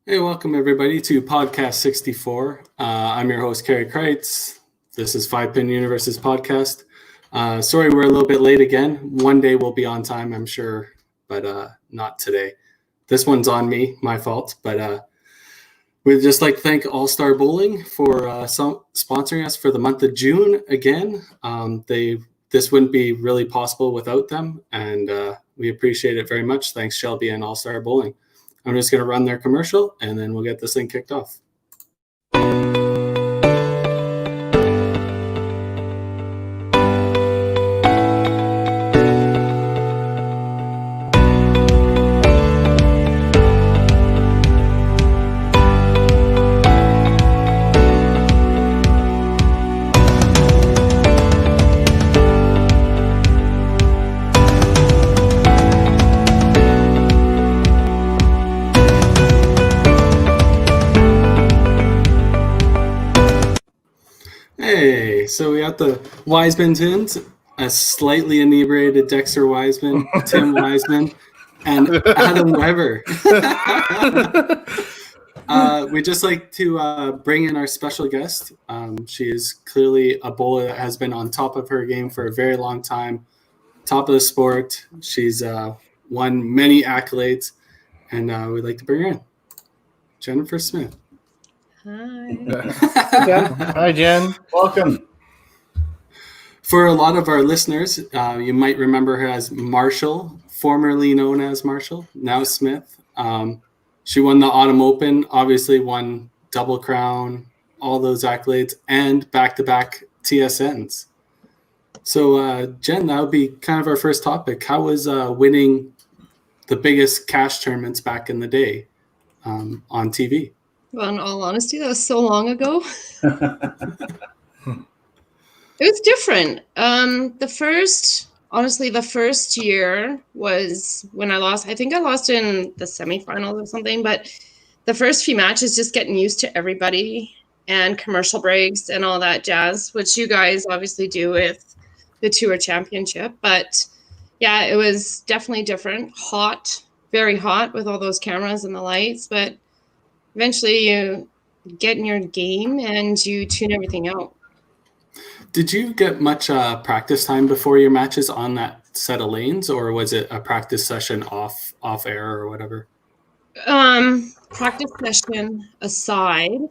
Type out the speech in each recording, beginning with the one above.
Hey, welcome everybody to Podcast 64. I'm your host, Kerry Kreitz. This is 5-Pin Universe's podcast. Sorry we're a little bit late again. One day we'll be on time, I'm sure, but not today. This one's on me, my fault. But we'd just like to thank All-Star Bowling for sponsoring us for the month of June again. This wouldn't be really possible without them, and we appreciate it very much. Thanks, Shelby and All-Star Bowling. I'm just going to run their commercial, and then we'll get this thing kicked off. Hey, so we got the Wiseman twins, a slightly inebriated Dexter Wiseman, Tim Wiseman, and Adam Weber. We'd just like to bring in our special guest. She is clearly a bowler that has been on top of her game for a very long time, top of the sport. She's won many accolades, and we'd like to bring her in. Jennifer Smith. Hi. Hi, Jen. Welcome. For a lot of our listeners, you might remember her as Marshall, formerly known as Marshall, now Smith. She won the Autumn Open, obviously won Double Crown, all those accolades, and back-to-back TSNs. So, Jen, that would be kind of our first topic. How was winning the biggest cash tournaments back in the day on TV? Well, in all honesty, that was so long ago. It was different. The first year was when I lost. I think I lost in the semifinals or something, but the first few matches, just getting used to everybody and commercial breaks and all that jazz, which you guys obviously do with the Tour Championship. But yeah, it was definitely different. Hot, very hot with all those cameras and the lights, but eventually you get in your game and you tune everything out. Did you get much practice time before your matches on that set of lanes, or was it a practice session off air or whatever? Practice session aside,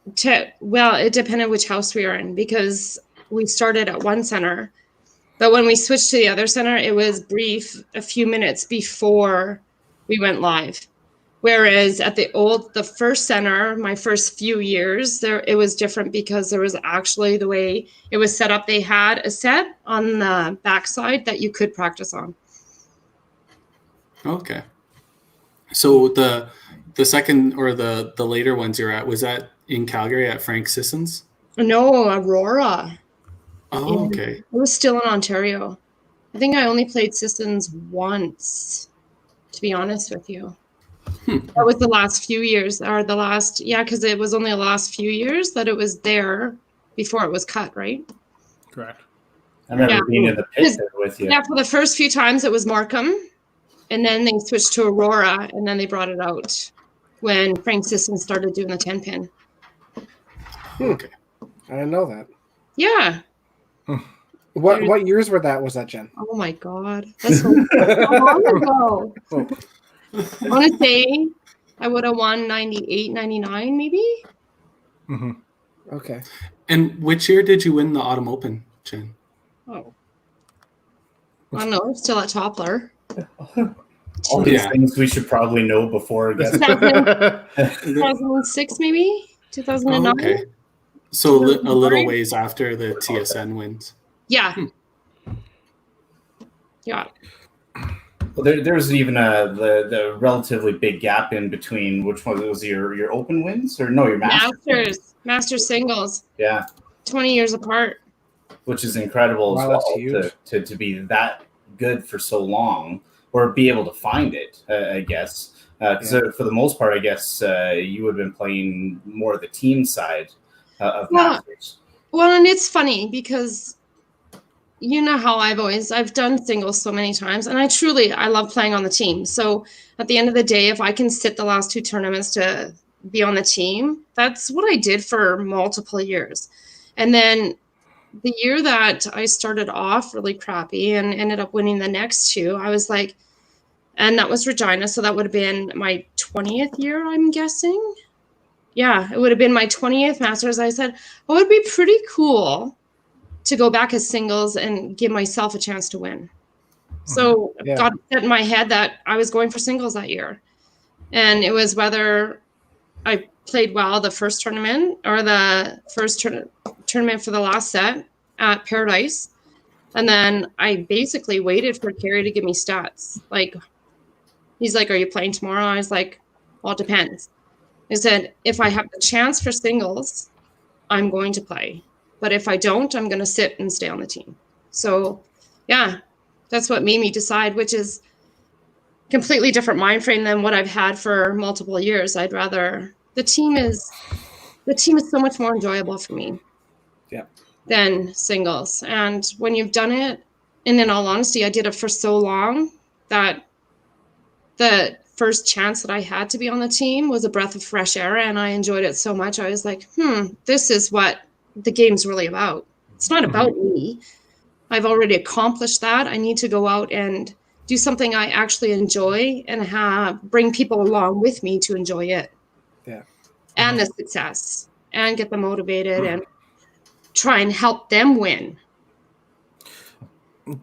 it depended which house we were in, because we started at one center, but when we switched to the other center, it was brief, a few minutes before we went live. Whereas at the first center, my first few years, it was different because there was actually the way it was set up. They had a set on the backside that you could practice on. Okay. So the second or the later ones you're at, was that in Calgary at Frank Sisson's? No, Aurora. Oh, okay. It was still in Ontario. I think I only played Sisson's once, to be honest with you. That was the last few years, because it was only the last few years that it was there before it was cut, right? Correct. I remember being in the pit there with you. Yeah, for the first few times it was Markham, and then they switched to Aurora, and then they brought it out when Frank Sisson started doing the 10-pin. Okay. I didn't know that. Yeah. What years was that, Jen? Oh my God. That's so long ago. Oh. I want to say I would have won 98, 99 maybe. Mm-hmm. Okay. And which year did you win the Autumn Open, Jen? Oh. I don't know. Still at Toppler. All these things we should probably know before. 2006 maybe? 2009? Oh, okay. So a little ways after the TSN wins. Yeah. Yeah. Well, there's even the relatively big gap in between. Which one was your open wins, or no, your Masters singles? Yeah, 20 years apart, which is incredible as well to be that good for so long, or be able to find it. I guess because for the most part, I guess you would have been playing more of the team side of Masters. Well, and it's funny because you know how I've done singles so many times, and I love playing on the team. So at the end of the day, if I can sit the last 2 tournaments to be on the team, that's what I did for multiple years. And then the year that I started off really crappy and ended up winning the next 2, I was like, and that was Regina. So that would have been my 20th year, I'm guessing. Yeah, it would have been my 20th Masters. I said, oh, it would be pretty cool to go back as singles and give myself a chance to win. So I got set in my head that I was going for singles that year. And it was whether I played well the first tournament or the first tournament for the last set at Paradise. And then I basically waited for Kerry to give me stats. Like, he's like, are you playing tomorrow? I was like, well, it depends. I said, if I have the chance for singles, I'm going to play. But if I don't, I'm going to sit and stay on the team. So, yeah, that's what made me decide, which is completely different mind frame than what I've had for multiple years. I'd rather the team is so much more enjoyable for me than singles. And when you've done it, and in all honesty, I did it for so long that the first chance that I had to be on the team was a breath of fresh air, and I enjoyed it so much. I was like, this is what the game's really about. It's not about me. I've already accomplished that. I need to go out and do something I actually enjoy and bring people along with me to enjoy it. Yeah. And the success, and get them motivated and try and help them win.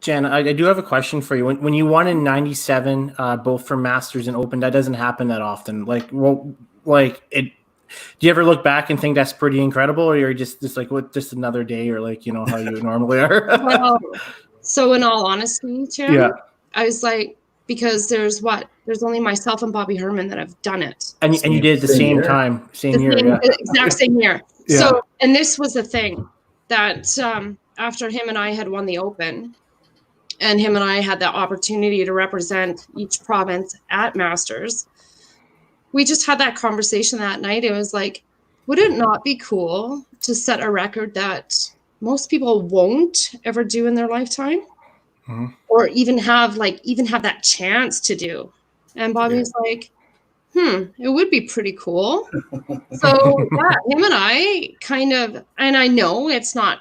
Jen, I do have a question for you. When you won in '97, both for Masters and Open, that doesn't happen that often. Do you ever look back and think that's pretty incredible, or you're just like, what, just another day, or like, how you normally are? Well, so in all honesty, Jim, I was like, because there's only myself and Bobby Herman that have done it. And you did it the same time, same year. The exact same year. Yeah. So, and this was the thing that after him and I had won the Open, and him and I had the opportunity to represent each province at Masters, we just had that conversation that night. It was like, would it not be cool to set a record that most people won't ever do in their lifetime? Or even have that chance to do? And Bobby was like, it would be pretty cool. So him and I kind of, and I know it's not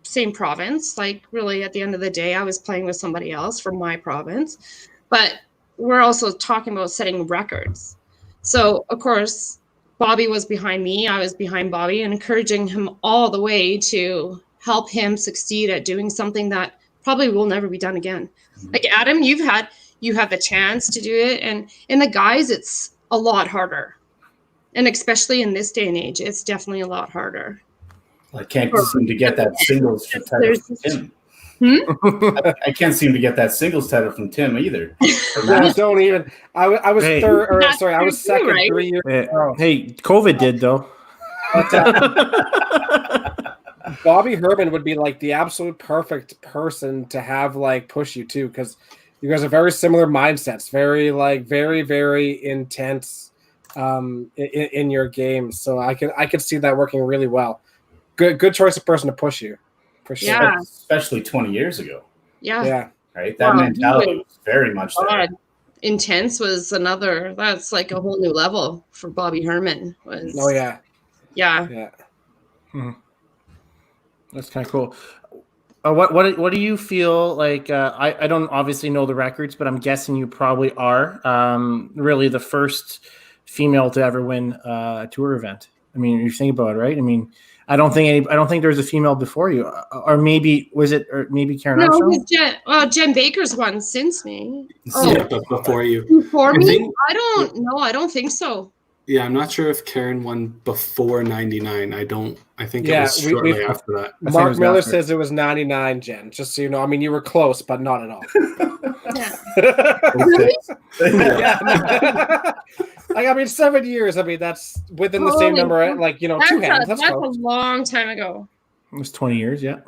same province, like really at the end of the day, I was playing with somebody else from my province, but we're also talking about setting records. So of course, Bobby was behind me, I was behind Bobby, and encouraging him all the way to help him succeed at doing something that probably will never be done again. Like Adam, you have the chance to do it, and in the guys, it's a lot harder. And especially in this day and age, it's definitely a lot harder. I can't seem to get that singles title from Tim. I can't seem to get that singles title from Tim either. Don't even. I was third. Or sorry, I was second, right? 3 years. Hey, COVID did though. Bobby Herman would be like the absolute perfect person to have like push you too, because you guys are very similar mindsets, very very intense in your game. So I could see that working really well. Good choice of person to push you, for sure. Yeah. Especially 20 years ago. Yeah. Right? That mentality was very much there. Intense was that's like a whole new level for Bobby Herman. Yeah. That's kind of cool. What do you feel like? I don't obviously know the records, but I'm guessing you probably are really the first female to ever win a tour event. I mean, you think about it, right? I mean, I don't think there was a female before you, or maybe Karen Armstrong? Jen Baker's won since me. But before you. Before me? I don't know. I don't think so. Yeah, I'm not sure if Karen won before 99. I think it was shortly after that. Mark Miller says it was 99, Jen. Just so you know, I mean, you were close, but not at all. Like, I mean, 7 years. I mean, that's within the same number. Like, 2 hands. That's a long time ago. It was 20 years, yeah.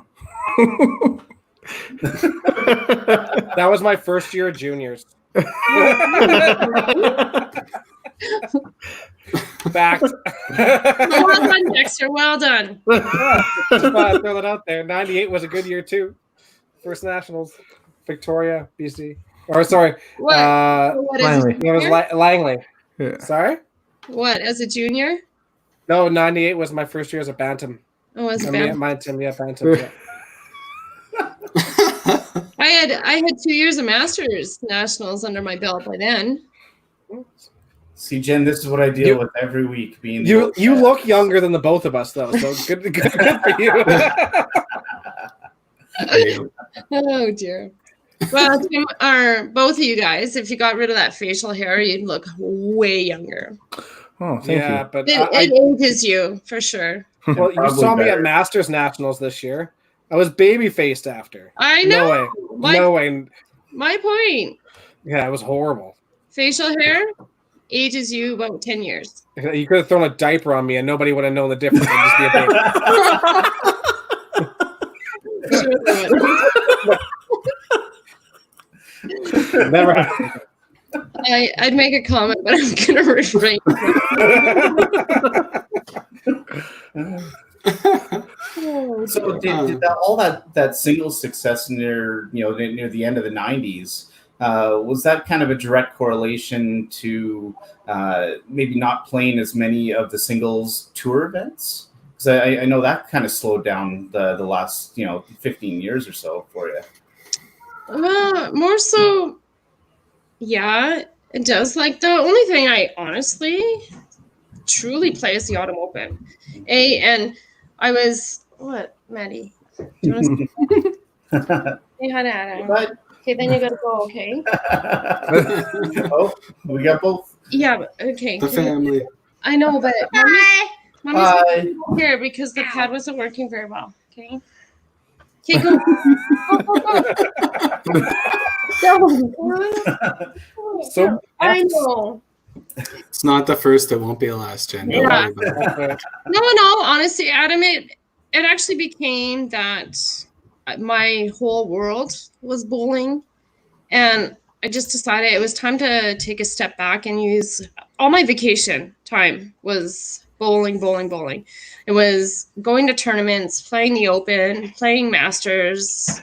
That was my first year of juniors. Fact. Well done, Dexter. Well done. Just throw that out there. 98 was a good year too. First Nationals, Victoria, BC. Or sorry, What? What is Langley. it? it was Langley. Yeah. Sorry? What, as a junior? No, 98 was my first year as a bantam. Oh, as a Bantam, band. yeah, bantam. Yeah. I had 2 years of Masters Nationals under my belt by then. See, Jen, this is what I deal with every week. Being You look younger than the both of us, though. So good for you. Oh dear. Well, Tim, or both of you guys, if you got rid of that facial hair, you'd look way younger. Oh, thank you. But It ages you for sure. well, you saw me at Masters Nationals this year. I was baby faced after. I know. No way. My point. Yeah, it was horrible. Facial hair ages you about 10 years. You could have thrown a diaper on me and nobody would have known the difference. It'd just be a baby. Never happened. I'd make a comment, but I'm gonna refrain. So did all that singles success near the end of the 90s, was that kind of a direct correlation to maybe not playing as many of the singles tour events? Because I know that kind of slowed down the last 15 years or so for you. More so, yeah, it does. Like, the only thing I honestly truly play is the Autumn Open. And I was, what, Maddie? Do you want to say hi to Adam? Okay, then you gotta go, okay? Oh, we got both. Yeah, but, okay. The family. I know, but Mommy's here because the pad wasn't working very well, okay? Okay, go. So I know. It's not the first, it won't be the last, Jen. Don't Yeah. worry about it. No, honestly, Adam, it actually became that my whole world was bowling, and I just decided it was time to take a step back and use all my vacation time was bowling. It was going to tournaments, playing the Open, playing Masters,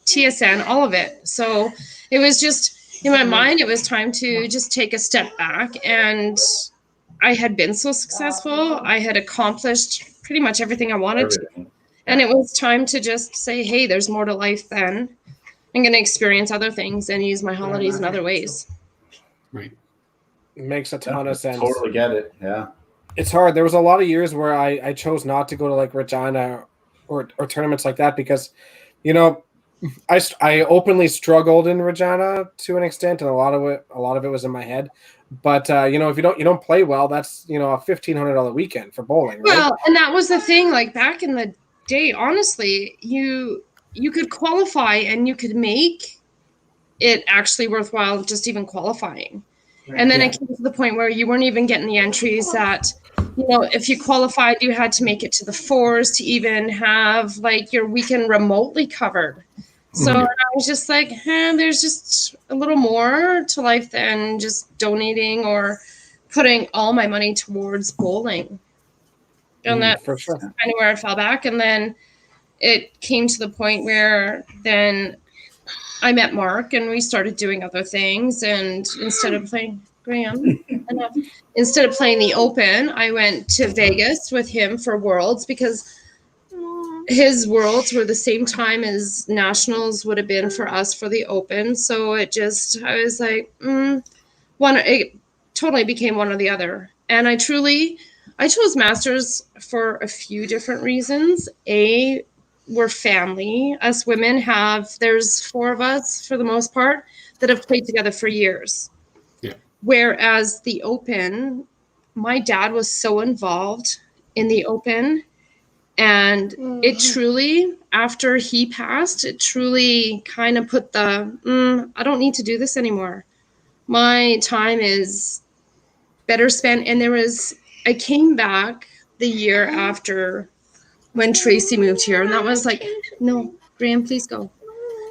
TSN, all of it. So it was just, in my mind, it was time to just take a step back. And I had been so successful. I had accomplished pretty much everything I wanted to. And it was time to just say, hey, there's more to life than I'm going to experience other things and use my holidays in other ways. Right. It makes a ton of sense. Totally get it. Yeah. It's hard. There was a lot of years where I chose not to go to like Regina or tournaments like that because, I openly struggled in Regina to an extent, and a lot of it was in my head. But if you don't play well, that's a $1,500 weekend for bowling, right? Well, and that was the thing. Like back in the day, honestly, you could qualify and you could make it actually worthwhile just even qualifying. And then it came to the point where you weren't even getting the entries that, if you qualified, you had to make it to the fours to even have like your weekend remotely covered. So I was just like, there's just a little more to life than just donating or putting all my money towards bowling. And that's for sure. kind of where I fell back. And then it came to the point where then I met Mark and we started doing other things. And instead of playing instead of playing the Open, I went to Vegas with him for Worlds because his Worlds were the same time as Nationals would have been for us for the Open. So I was like, it totally became one or the other. And I chose Masters for a few different reasons. We're family. Us women there's 4 of us for the most part that have played together for years. Yeah. Whereas the Open, my dad was so involved in the Open, and it truly, after he passed, it truly kind of put I don't need to do this anymore. My time is better spent. And I came back the year after when Tracy moved here, and that was like, no, Graham, please go.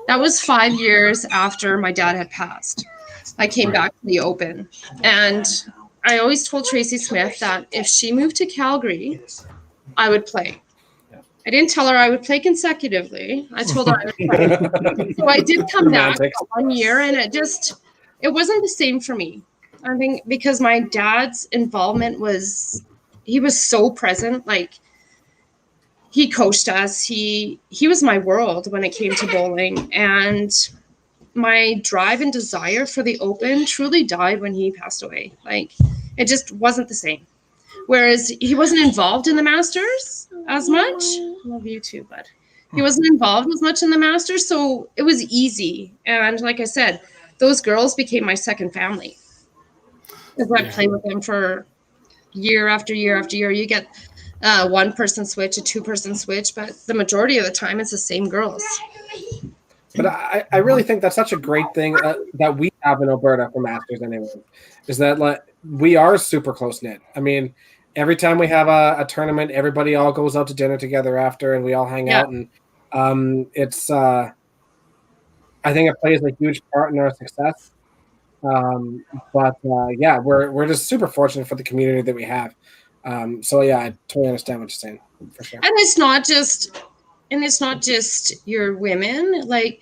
That was 5 years after my dad had passed. I came back to the Open, and I always told Tracy Smith that if she moved to Calgary, I would play. I didn't tell her I would play consecutively. I told her I would play. So I did come back for 1 year, and it wasn't the same for me. I think because my dad's involvement he was so present. Like, he coached us. He was my world when it came to bowling, and my drive and desire for the Open truly died when he passed away. Like, it just wasn't the same. Whereas he wasn't involved in the Masters as much. Love you too, bud. He wasn't involved as much in the Masters, so it was easy. And like I said, those girls became my second family. If I play with them for year after year after year, you get a 1-person switch, a 2-person switch, but the majority of the time it's the same girls. But I really think that's such a great thing that we have in Alberta for Masters anyway, is that like we are super close knit. I mean, every time we have a tournament, everybody all goes out to dinner together after, and we all hang out, and it's I think it plays a huge part in our success. But we're just super fortunate for the community that we have. So yeah, I totally understand what you're saying, for sure. And it's not just your women, like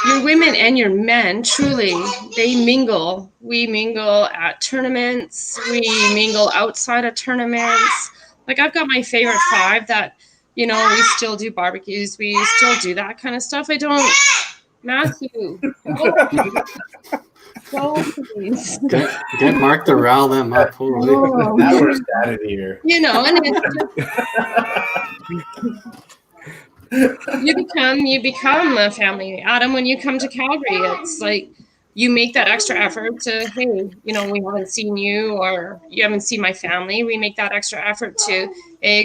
your women and your men, truly, they mingle. We mingle at tournaments. We mingle outside of tournaments. Like, I've got my favorite 5 that, we still do barbecues. We still do that kind of stuff. I don't, Matthew. Oh, please. Get Mark to rile them up. Holy. Oh, that was out of here. And it's you become a family. Adam, when you come to Calgary, it's like you make that extra effort to, hey, we haven't seen you, or you haven't seen my family. We make that extra effort to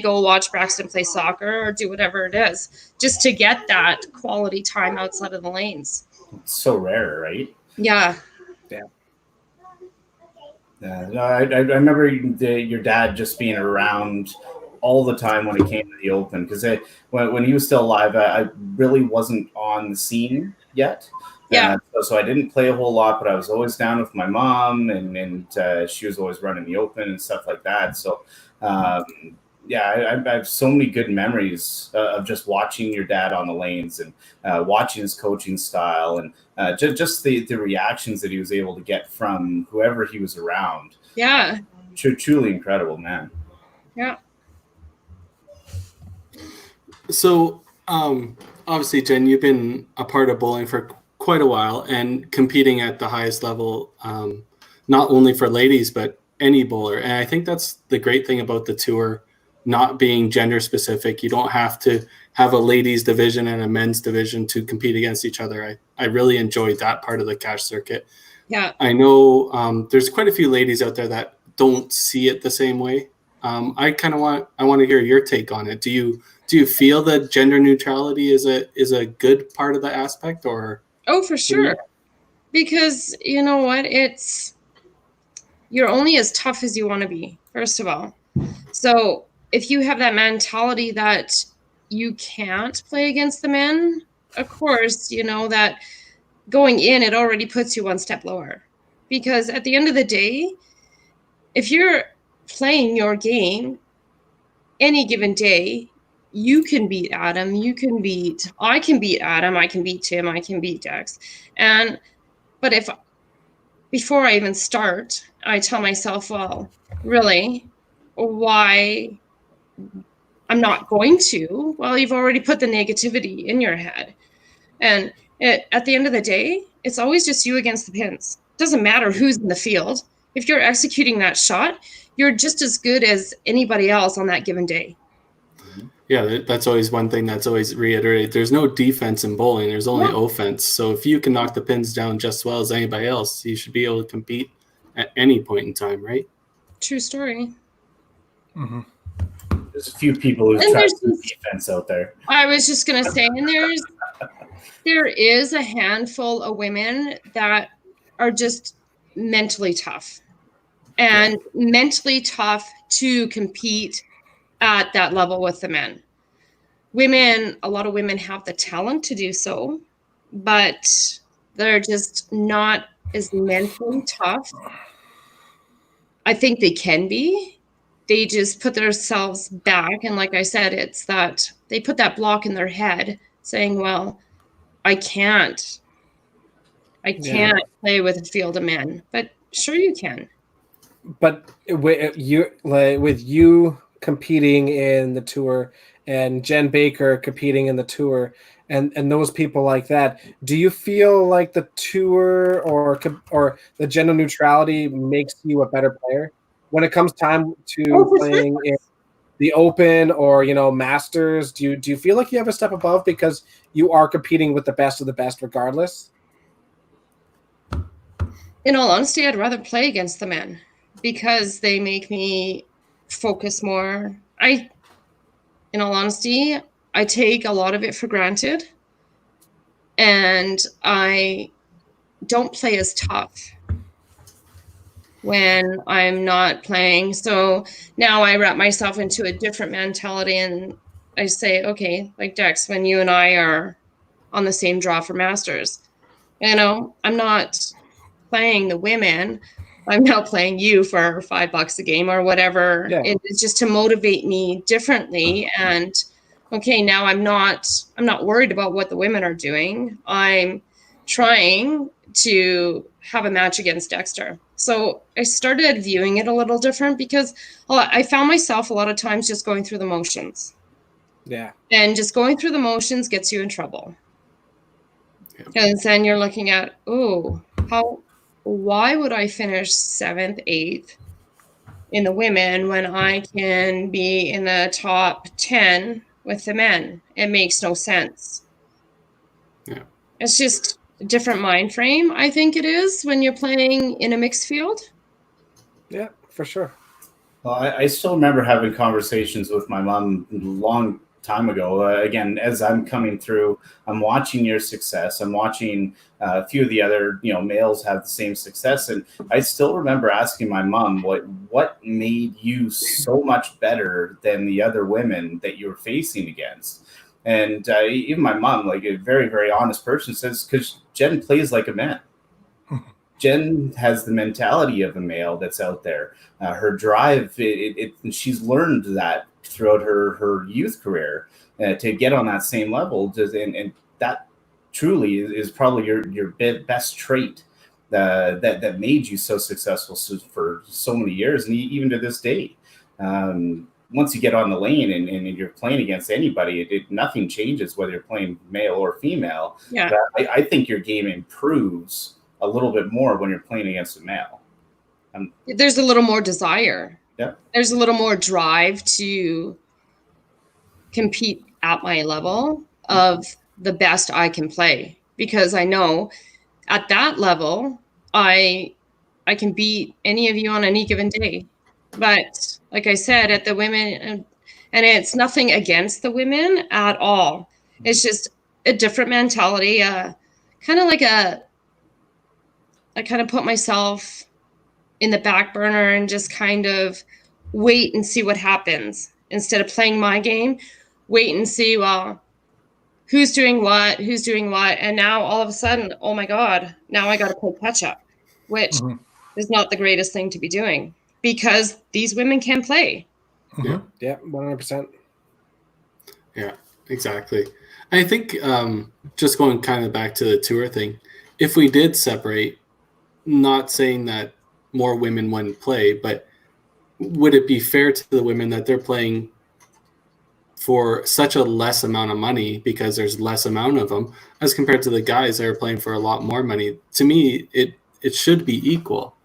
go watch Braxton play soccer or do whatever it is, just to get that quality time outside of the lanes. It's so rare, right? Yeah. I remember your dad just being around all the time when it came to the Open, because when he was still alive, I really wasn't on the scene yet. Yeah. So I didn't play a whole lot, but I was always down with my mom, and she was always running the Open and stuff like that. So I have so many good memories of just watching your dad on the lanes, and watching his coaching style, and just the reactions that he was able to get from whoever he was around. Yeah. Truly incredible, man. Yeah. So obviously, Jen, you've been a part of bowling for quite a while and competing at the highest level, not only for ladies, but any bowler. And I think that's the great thing about the tour, not being gender specific. You don't have to have a ladies division and a men's division to compete against each other. I really enjoyed that part of the cash circuit. Yeah. I know there's quite a few ladies out there that don't see it the same way. I want to hear your take on it. Do you feel that gender neutrality is a good part of the aspect, or? Oh, for sure. Because you know what? You're only as tough as you want to be, first of all. So if you have that mentality that you can't play against the men, of course, that going in, it already puts you one step lower. Because at the end of the day, if you're playing your game any given day, you can beat Adam, I can beat Adam, I can beat Tim, I can beat Dex. But if before I even start, I tell myself, well, really, why I'm not going to? Well, you've already put the negativity in your head. And at the end of the day, it's always just you against the pins. It doesn't matter who's in the field. If you're executing that shot, you're just as good as anybody else on that given day. Yeah, that's always one thing that's always reiterated. There's no defense in bowling. There's only offense. So if you can knock the pins down just as well as anybody else, you should be able to compete at any point in time, right? True story. Mm-hmm. There's a few people who try to do defense out there. I was just going to say, and there is a handful of women that are just mentally tough and mentally tough to compete at that level with the men. A lot of women have the talent to do so, but they're just not as mentally tough. I think they can be. they just put themselves back. And like I said, it's that they put that block in their head saying, well, I can't play with a field of men. But sure you can. But with you competing in the tour and Jen Baker competing in the tour and those people like that, do you feel like the tour or the gender neutrality makes you a better player when it comes time to playing in the Open or Masters? Do you feel like you have a step above because you are competing with the best of the best regardless? In all honesty, I'd rather play against the men because they make me focus more. In all honesty, I take a lot of it for granted, and I don't play as tough when I'm not playing. So now I wrap myself into a different mentality, and I say, okay, like Dex, when you and I are on the same draw for Masters, I'm not playing the women. I'm now playing you for $5 a game or whatever. Yeah. It's just to motivate me differently. And okay, now I'm not worried about what the women are doing. I'm trying to have a match against Dexter. So I started viewing it a little different because I found myself a lot of times just going through the motions. Yeah. And just going through the motions gets you in trouble. Because then you're looking at, why would I finish 7th, 8th in the women when I can be in the top 10 with the men? It makes no sense. Yeah. It's just a different mind frame, I think it is, when you're playing in a mixed field. Yeah, for sure. Well, I still remember having conversations with my mom a long time ago. Again, as I'm coming through, I'm watching your success. I'm watching a few of the other, males have the same success. And I still remember asking my mom, what made you so much better than the other women that you were facing against? And even my mom, like a very, very honest person, says, because Jen plays like a man. Jen has the mentality of a male that's out there. Her drive, she's learned that throughout her youth career to get on that same level. And that truly is probably your best trait that made you so successful for so many years, and even to this day. Once you get on the lane and you're playing against anybody, nothing changes whether you're playing male or female. Yeah. But I think your game improves a little bit more when you're playing against a male. There's a little more desire. Yeah. There's a little more drive to compete at my level of the best I can play, because I know at that level I can beat any of you on any given day. But like I said, at the women, and it's nothing against the women at all. It's just a different mentality. Kind of like I kind of put myself in the back burner and just kind of wait and see what happens instead of playing my game. Wait and see, well, who's doing what. And now all of a sudden, oh my God, now I got to play catch up, which is not the greatest thing to be doing because these women can play. Yeah. Yeah, 100%. Yeah, exactly. I think just going kind of back to the tour thing, if we did separate, not saying that more women wouldn't play, but would it be fair to the women that they're playing for such a less amount of money because there's less amount of them as compared to the guys that are playing for a lot more money? To me, it should be equal,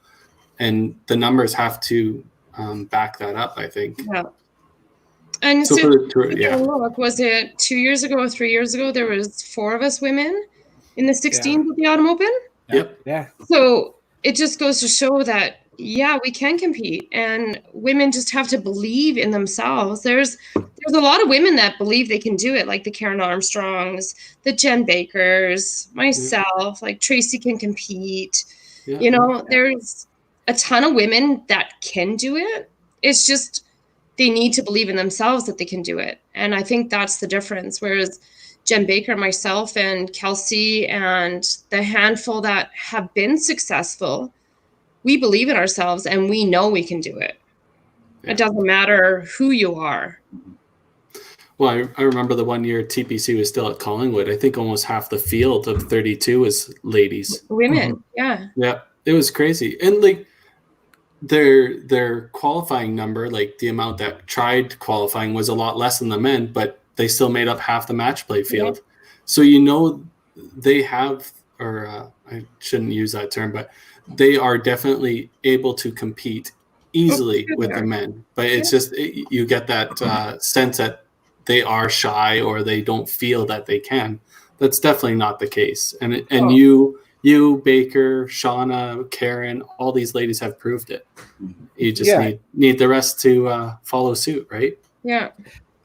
and the numbers have to back that up, I think. Yeah. And so for the tour, look, was it 2 years ago or 3 years ago? There was 4 of us women in the 16 of the Autumn Open. Yep. Yeah. So it just goes to show that, yeah, we can compete, and women just have to believe in themselves. There's a lot of women that believe they can do it, like the Karen Armstrongs, the Jen Bakers, myself, like Tracy can compete. Yeah. There's a ton of women that can do it. It's just they need to believe in themselves that they can do it. And I think that's the difference. Whereas Jen Baker, myself, and Kelsey, and the handful that have been successful, we believe in ourselves and we know we can do it. Yeah. It doesn't matter who you are. Well, I remember the one year TPC was still at Collingwood. I think almost half the field of 32 was ladies. Women, yeah. Yeah, it was crazy. And like their qualifying number, like the amount that tried qualifying was a lot less than the men, but they still made up half the match play field. Yeah. So they have, or I shouldn't use that term, but they are definitely able to compete easily with the men. But it's just you get that sense that they are shy or they don't feel that they can. That's definitely not the case. And you, Baker, Shauna, Karen, all these ladies have proved it. You just need the rest to follow suit, right? Yeah.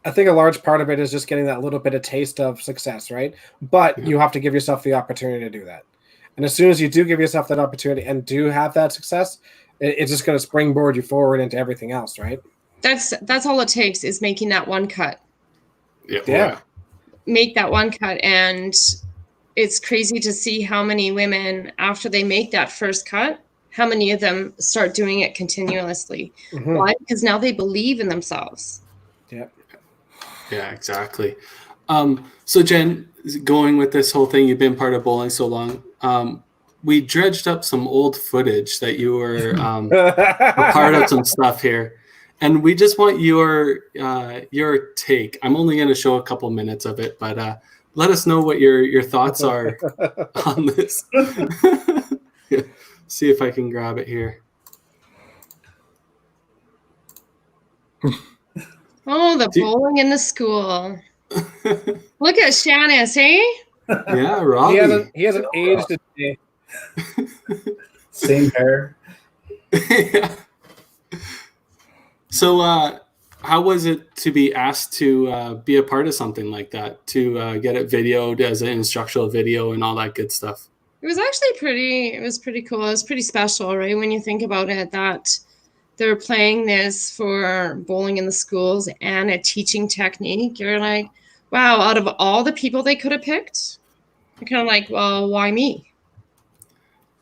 I think a large part of it is just getting that little bit of taste of success, right? But you have to give yourself the opportunity to do that. And as soon as you do give yourself that opportunity and do have that success, it's just going to springboard you forward into everything else, right? That's all it takes is making that one cut. Yeah. Make that one cut. And it's crazy to see how many women, after they make that first cut, how many of them start doing it continuously. Mm-hmm. Why? Because now they believe in themselves. Yeah, exactly. So Jen, going with this whole thing, you've been part of bowling so long. We dredged up some old footage that you were a part of some stuff here. And we just want your take. I'm only going to show a couple minutes of it, but let us know what your thoughts are on this. See if I can grab it here. Oh, the bowling in the school. Look at Shanice, hey? Yeah, Robbie. He hasn't aged a day. Same hair. Yeah. So how was it to be asked to be a part of something like that, to get it videoed as an instructional video and all that good stuff? It was actually pretty cool. It was pretty special, right? When you think about it, that they're playing this for bowling in the schools and a teaching technique. You're like, wow, out of all the people they could have picked, you're kind of like, well, why me?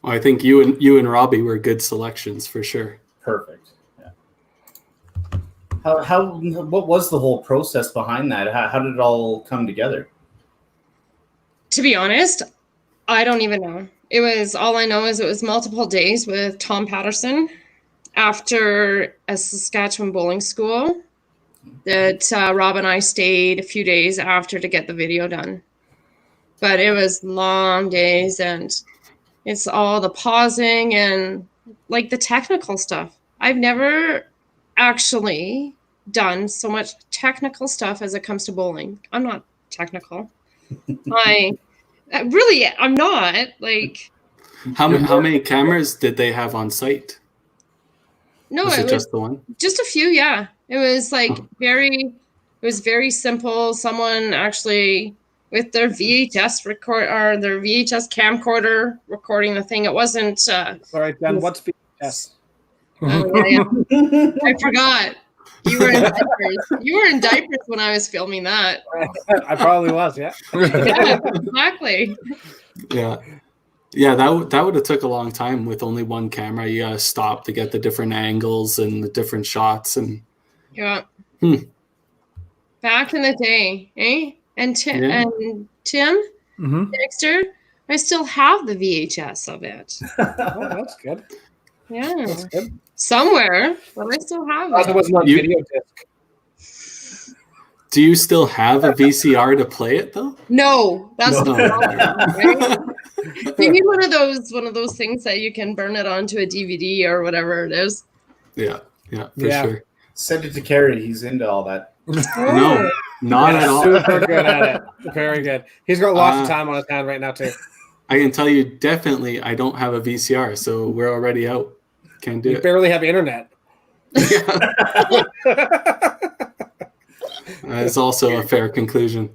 Well, I think you and Robbie were good selections for sure. Perfect. What was the whole process behind that? How did it all come together? To be honest, I don't even know. All I know is it was multiple days with Tom Patterson after a Saskatchewan bowling school that Rob and I stayed a few days after to get the video done. But it was long days, and it's all the pausing and like the technical stuff. I've never actually done so much technical stuff as it comes to bowling. I'm not technical. I'm not. Like, how many cameras did they have on site? No, was it just the one? Just a few, yeah. It was like very simple. Someone actually with their VHS their VHS camcorder recording the thing. It wasn't Sorry, Jen, what's VHS? I forgot. You were in diapers. You were in diapers when I was filming that. I probably was, yeah. Yeah, exactly. Yeah, that would have took a long time with only one camera. You gotta stop to get the different angles and the different shots and Back in the day, eh? And Tim Dexter, I still have the VHS of it. Oh, that's good. Yeah. That's good. Somewhere, but I still have it. It wasn't on video disc. Do you still have a VCR to play it though? No, that's the problem, right? You need one of those things that you can burn it onto a DVD or whatever it is. Yeah, for sure. Send it to Kerry. He's into all that. No, not at all. Super good at it. Very good. He's got lots of time on his hand right now too. I can tell you definitely I don't have a VCR, so we're already out. Can't do it. You barely have internet. Yeah. That's also a fair conclusion.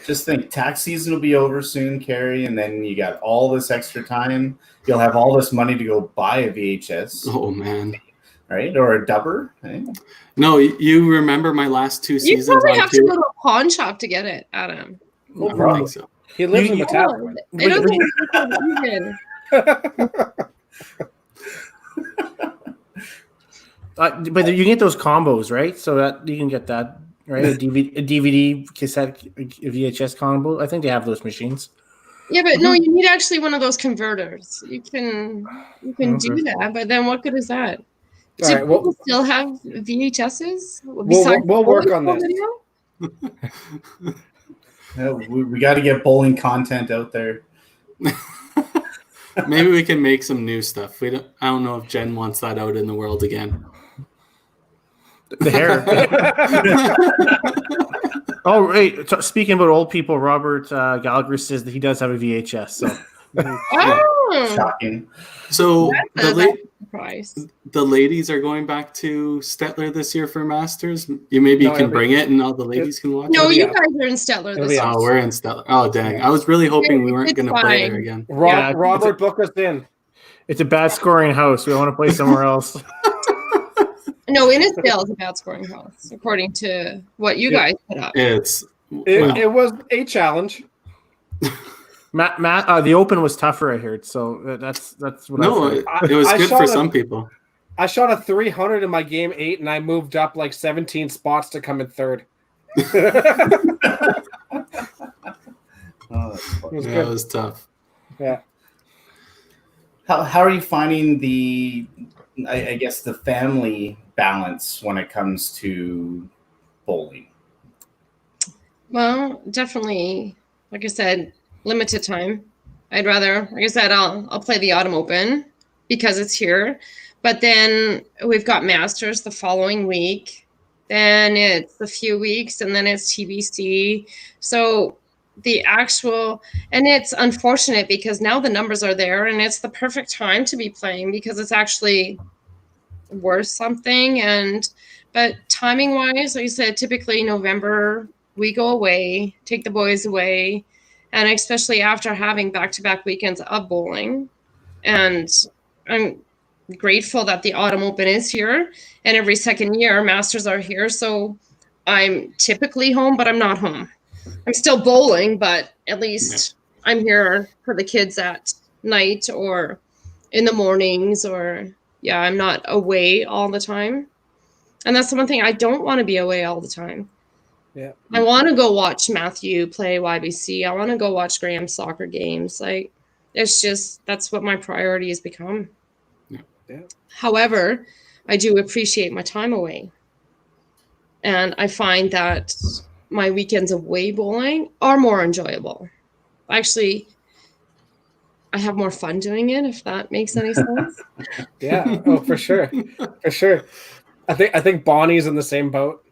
Just think, tax season will be over soon, Kerry, and then you got all this extra time. You'll have all this money to go buy a VHS. Oh, man. Right? Or a dubber. Right? No, you remember my last two seasons? You probably have to go to a pawn shop to get it, Adam. I don't think so. He lives in the town. I don't think it's even. But you can get those combos, right? So that you can get that, right? A DVD cassette, a VHS combo. I think they have those machines. Yeah, but no, you need actually one of those converters. You can do that, but then what good is that? Do people still have VHSs? We'll work on this. We got to get bowling content out there. Maybe we can make some new stuff. I don't know if Jen wants that out in the world again. The hair. Oh, right. So, speaking about old people, Robert Gallagher says that he does have a VHS. So, shocking. So surprise. The ladies are going back to Stettler this year for Masters. You can bring it, and all the ladies can watch. No, it. you guys are in Stettler this year. Oh, we're in Stettler. Oh, dang! I was really hoping we weren't going to play there again. Robert, book us in. It's a bad scoring house. We want to play somewhere else. No, Innisdale is a bad scoring house, according to what you guys put up. It was a challenge. Matt, the Open was tougher, I heard. So that's what it was good for some people. I shot a 300 in my game 8, and I moved up like 17 spots to come in third. It was tough. Yeah. How are you finding the family balance when it comes to bowling? Well, definitely, like I said, limited time. I'd rather, like I said, I'll play the Autumn Open because it's here. But then we've got Masters the following week. Then it's a few weeks, and then it's TBC. So and it's unfortunate because now the numbers are there, and it's the perfect time to be playing because it's actually worth something. But timing wise, like I said, typically November we go away, take the boys away, and especially after having back-to-back weekends of bowling. And I'm grateful that the Autumn Open is here, and every second year Masters are here. So I'm typically home, but I'm not home. I'm still bowling, but at least I'm here for the kids at night or in the mornings, or I'm not away all the time. And that's the one thing, I don't want to be away all the time. Yeah. I want to go watch Matthew play YBC. I want to go watch Graham's soccer games. Like, it's just, that's what my priority has become. Yeah. However, I do appreciate my time away. And I find that my weekends away bowling are more enjoyable. Actually, I have more fun doing it, if that makes any sense. Yeah, oh, for sure. For sure. I think Bonnie's in the same boat.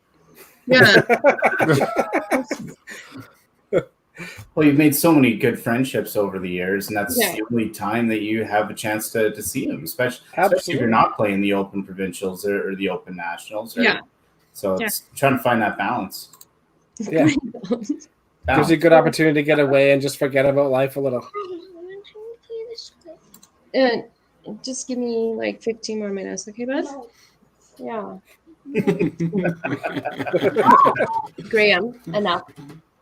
Yeah. Well, you've made so many good friendships over the years, and that's the only time that you have a chance to see them, especially if you're not playing the Open Provincials or the Open Nationals. Right? Yeah. So it's trying to find that balance. Yeah. Gives you a good opportunity to get away and just forget about life a little. Just give me like 15 more minutes, okay, bud? Yeah. Graham, enough.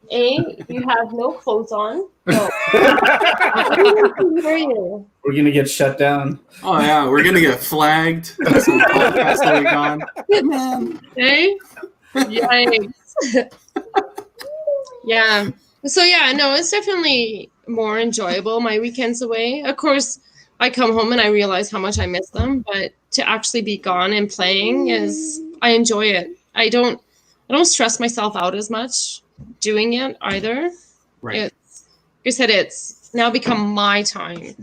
You have no clothes on. No. Where are you? We're gonna get shut down. Oh yeah, we're gonna get flagged. Some podcast will be gone. Hey? Yikes. Yeah. So no, it's definitely more enjoyable, my weekends away. Of course, I come home and I realize how much I miss them, but to actually be gone and playing I enjoy it. I don't stress myself out as much doing it either. Right. Like I said, it's now become my time.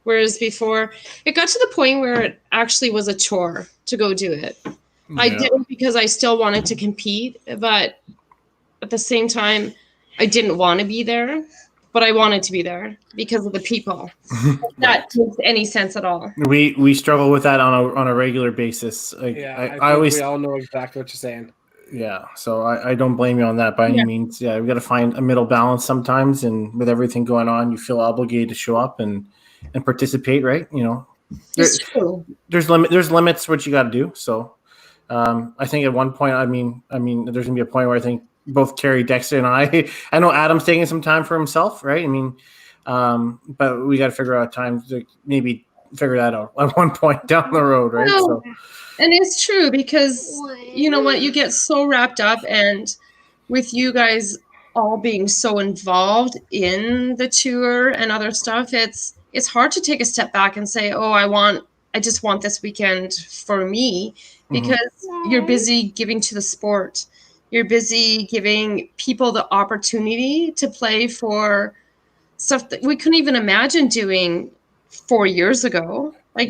Whereas before, it got to the point where it actually was a chore to go do it. Yeah. I did it because I still wanted to compete, but at the same time, I didn't want to be there, but I wanted to be there because of the people. If that makes any sense at all. We struggle with that on a regular basis. Like, I always, we all know exactly what you're saying. Yeah, so I don't blame you on that by any means. Yeah, we've got to find a middle balance sometimes, and with everything going on, you feel obligated to show up and participate, right? You know, there's limits what you got to do. So I think at one point, I mean, there's gonna be a point where I think both Carrie, Dexter, and I know Adam's taking some time for himself, right? I mean, but we got to figure out time to maybe figure that out at one point down the road, right? Well, So, and it's true because you know what, you get so wrapped up, and with you guys all being so involved in the tour and other stuff, it's hard to take a step back and say, oh, I just want this weekend for me, because you're busy giving to the sport. You're busy giving people the opportunity to play for stuff that we couldn't even imagine doing 4 years ago. Like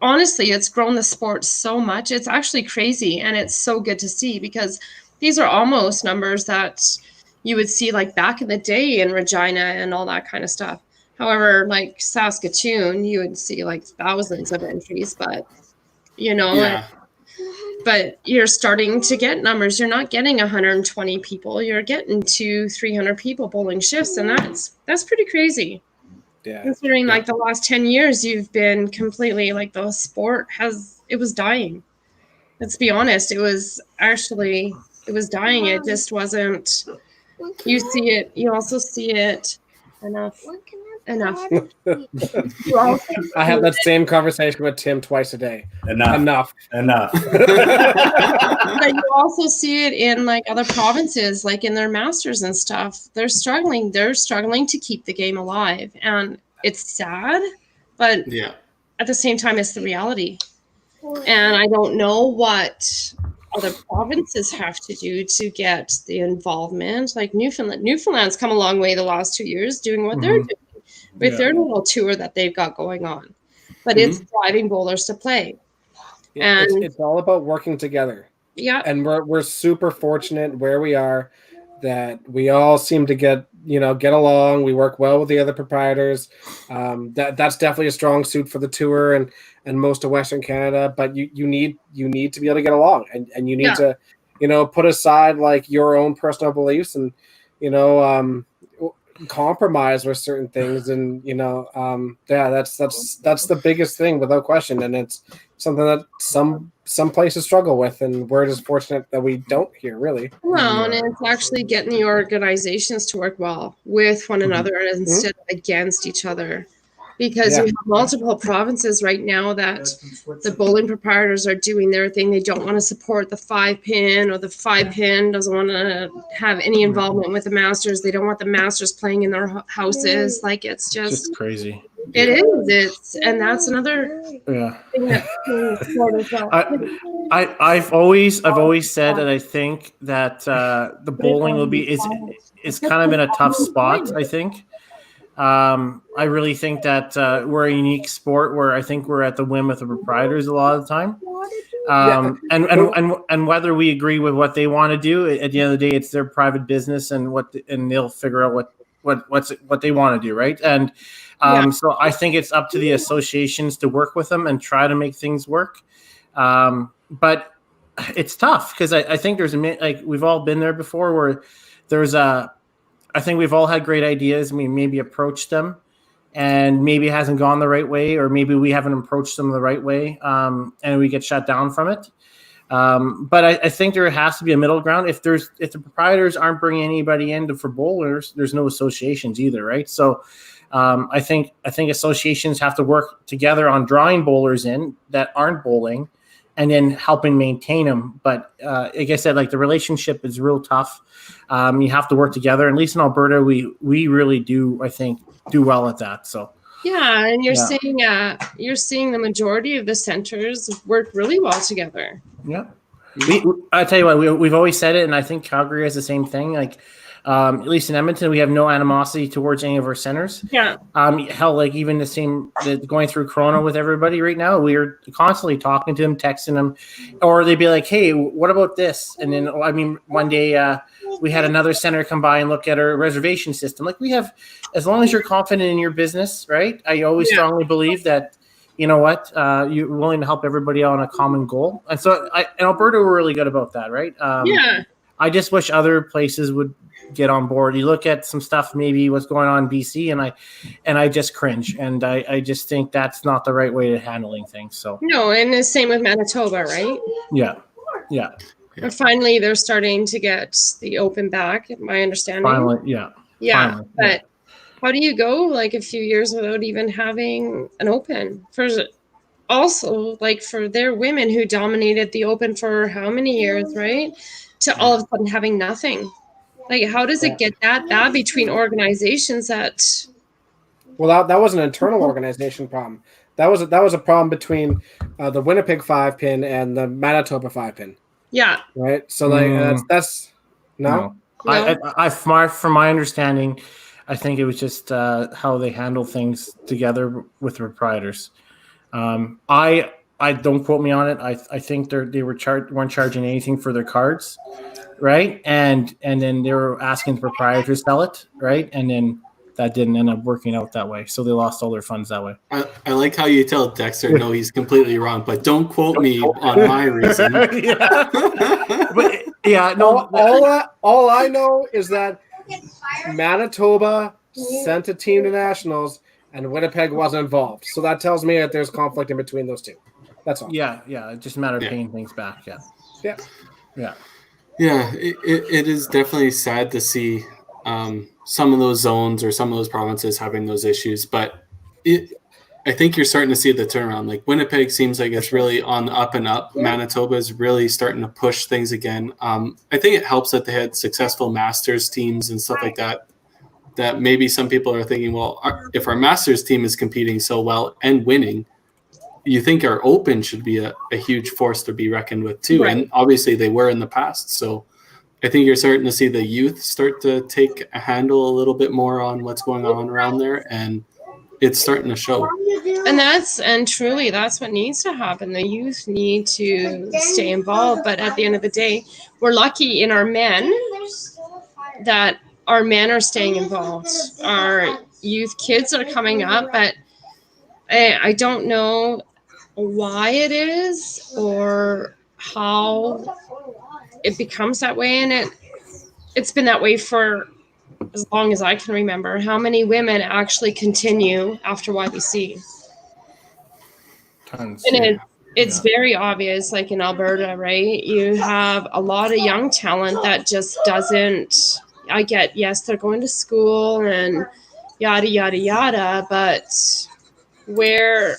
honestly, it's grown the sport so much. It's actually crazy, and it's so good to see, because these are almost numbers that you would see like back in the day in Regina and all that kind of stuff. However, like Saskatoon, you would see like thousands of entries, but you know, but you're starting to get numbers. You're not getting 120 people. You're getting 200-300 people bowling shifts, and that's pretty crazy. Yeah. Considering like the last 10 years, you've been completely like the sport it was dying. Let's be honest. It was dying. It just wasn't, you see it, you also see it enough. I have that same conversation with Tim twice a day. Enough. But you also see it in like other provinces, like in their masters and stuff. They're struggling to keep the game alive, and it's sad, but at the same time, it's the reality. And I don't know what other provinces have to do to get the involvement. Like Newfoundland's come a long way the last 2 years doing what they're doing with their little tour that they've got going on. But it's driving bowlers to play. And it's all about working together. Yeah. And we're super fortunate where we are, that we all seem to get along. We work well with the other proprietors. That's definitely a strong suit for the tour and most of Western Canada. But you need to be able to get along, and you need to, put aside like your own personal beliefs and, compromise with certain things. And, that's the biggest thing without question. And it's something that some places struggle with, and we're just fortunate that we don't here, really. Well, and it's actually getting the organizations to work well with one another instead of against each other, because you have multiple provinces right now that the bowling proprietors are doing their thing. They don't want to support the 5-pin, or the 5-pin doesn't want to have any involvement with the masters. They don't want the masters playing in their houses. Like, it's just crazy. It is. And that's another thing that I've always said that I think that the bowling is kind of in a tough spot. I think. I really think that we're a unique sport where I think we're at the whim of the proprietors a lot of the time. And whether we agree with what they want to do, at the end of the day, it's their private business, and they'll figure out what they want to do, right? And so I think it's up to the associations to work with them and try to make things work. But it's tough, because I think we've all been there before, where I think we've all had great ideas, and we maybe approached them, and maybe it hasn't gone the right way, or maybe we haven't approached them the right way, and we get shut down from it. But I think there has to be a middle ground. If the proprietors aren't bringing anybody in for bowlers, there's no associations either, right? So I think associations have to work together on drawing bowlers in that aren't bowling, and then helping maintain them. But like I said, like, the relationship is real tough. You have to work together. At least in Alberta, we really do, I think, do well at that. So yeah, and you're seeing the majority of the centers work really well together. Yeah, I tell you what, we've always said it, and I think Calgary has the same thing. Like, at least in Edmonton, we have no animosity towards any of our centers. Yeah. Hell, like, even going through Corona with everybody right now, we're constantly talking to them, texting them, or they'd be like, "Hey, what about this?" And then, one day we had another center come by and look at our reservation system. Like, we have, as long as you're confident in your business, right? I always strongly believe that, you know what, you're willing to help everybody out on a common goal. And so in Alberta, we're really good about that, right? I just wish other places would get on board. You look at some stuff, maybe what's going on in BC, and I just cringe, and I just think that's not the right way to handling things. So no, and the same with Manitoba, right? Yeah. And finally, they're starting to get the open back, my understanding. Finally. how do you go like a few years without even having an open? For also, like for their women who dominated the open for how many years, right? To all of a sudden having nothing. Like, how does it get that bad between organizations that? Well, that was an internal organization problem. That was a problem between the Winnipeg 5-pin and the Manitoba 5-pin. Yeah. Right. So like that's no. From my understanding, I think it was just how they handle things together with the proprietors. I don't quote me on it. I think they weren't charging anything for their cards, right? And then they were asking the proprietor to sell it, right? And then that didn't end up working out that way, so they lost all their funds that way. I like how you tell Dexter, no, he's completely wrong, but don't quote me on my reason. All I know is that Manitoba sent a team to nationals and Winnipeg wasn't involved. So that tells me that there's conflict in between those two. That's all. Yeah. It's just a matter of paying things back. Yeah. It is definitely sad to see some of those zones or some of those provinces having those issues, but I think you're starting to see the turnaround. Like Winnipeg seems like it's really on the up and up. Manitoba is really starting to push things again. I think it helps that they had successful Masters teams and stuff like that. That maybe some people are thinking, well, if our Masters team is competing so well and winning, you think our Open should be a huge force to be reckoned with too. Right. And obviously they were in the past. So I think you're starting to see the youth start to take a handle a little bit more on what's going on around there. And it's starting to show. And truly that's what needs to happen. The youth need to stay involved. But at the end of the day, we're lucky in our men that our men are staying involved. Our youth kids are coming up, but I don't know why it is or how it becomes that way. And it's been that way for as long as I can remember. How many women actually continue after YBC? Tons. And it's very obvious, like in Alberta, right? You have a lot of young talent that just doesn't. I get, yes, they're going to school and yada, yada, yada, but where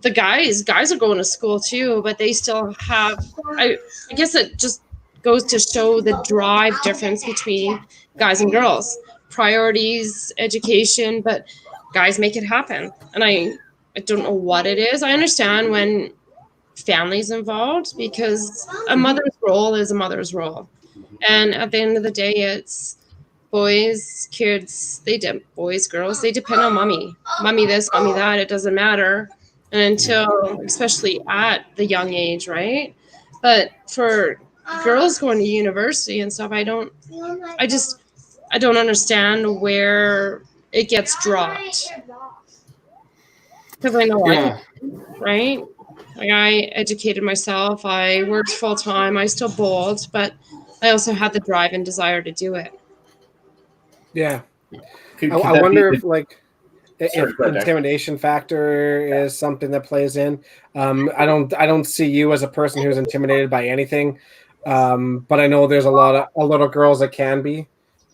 the guys are going to school too, but they still have, I guess it just goes to show the drive difference between guys and girls. Priorities, education, but guys make it happen. And I don't know what it is. I understand when family's involved because a mother's role is a mother's role. And at the end of the day, it's boys, kids, boys, girls, they depend on mommy this, mommy that, it doesn't matter. And until, especially at the young age, right? But for girls going to university and stuff, I don't understand where it gets dropped. Because I know I can, right? Like I educated myself, I worked full time, I still bowled, but I also had the drive and desire to do it. Yeah. I wonder if if intimidation factor is something that plays in. I don't see you as a person who's intimidated by anything. But I know there's a lot of girls that can be.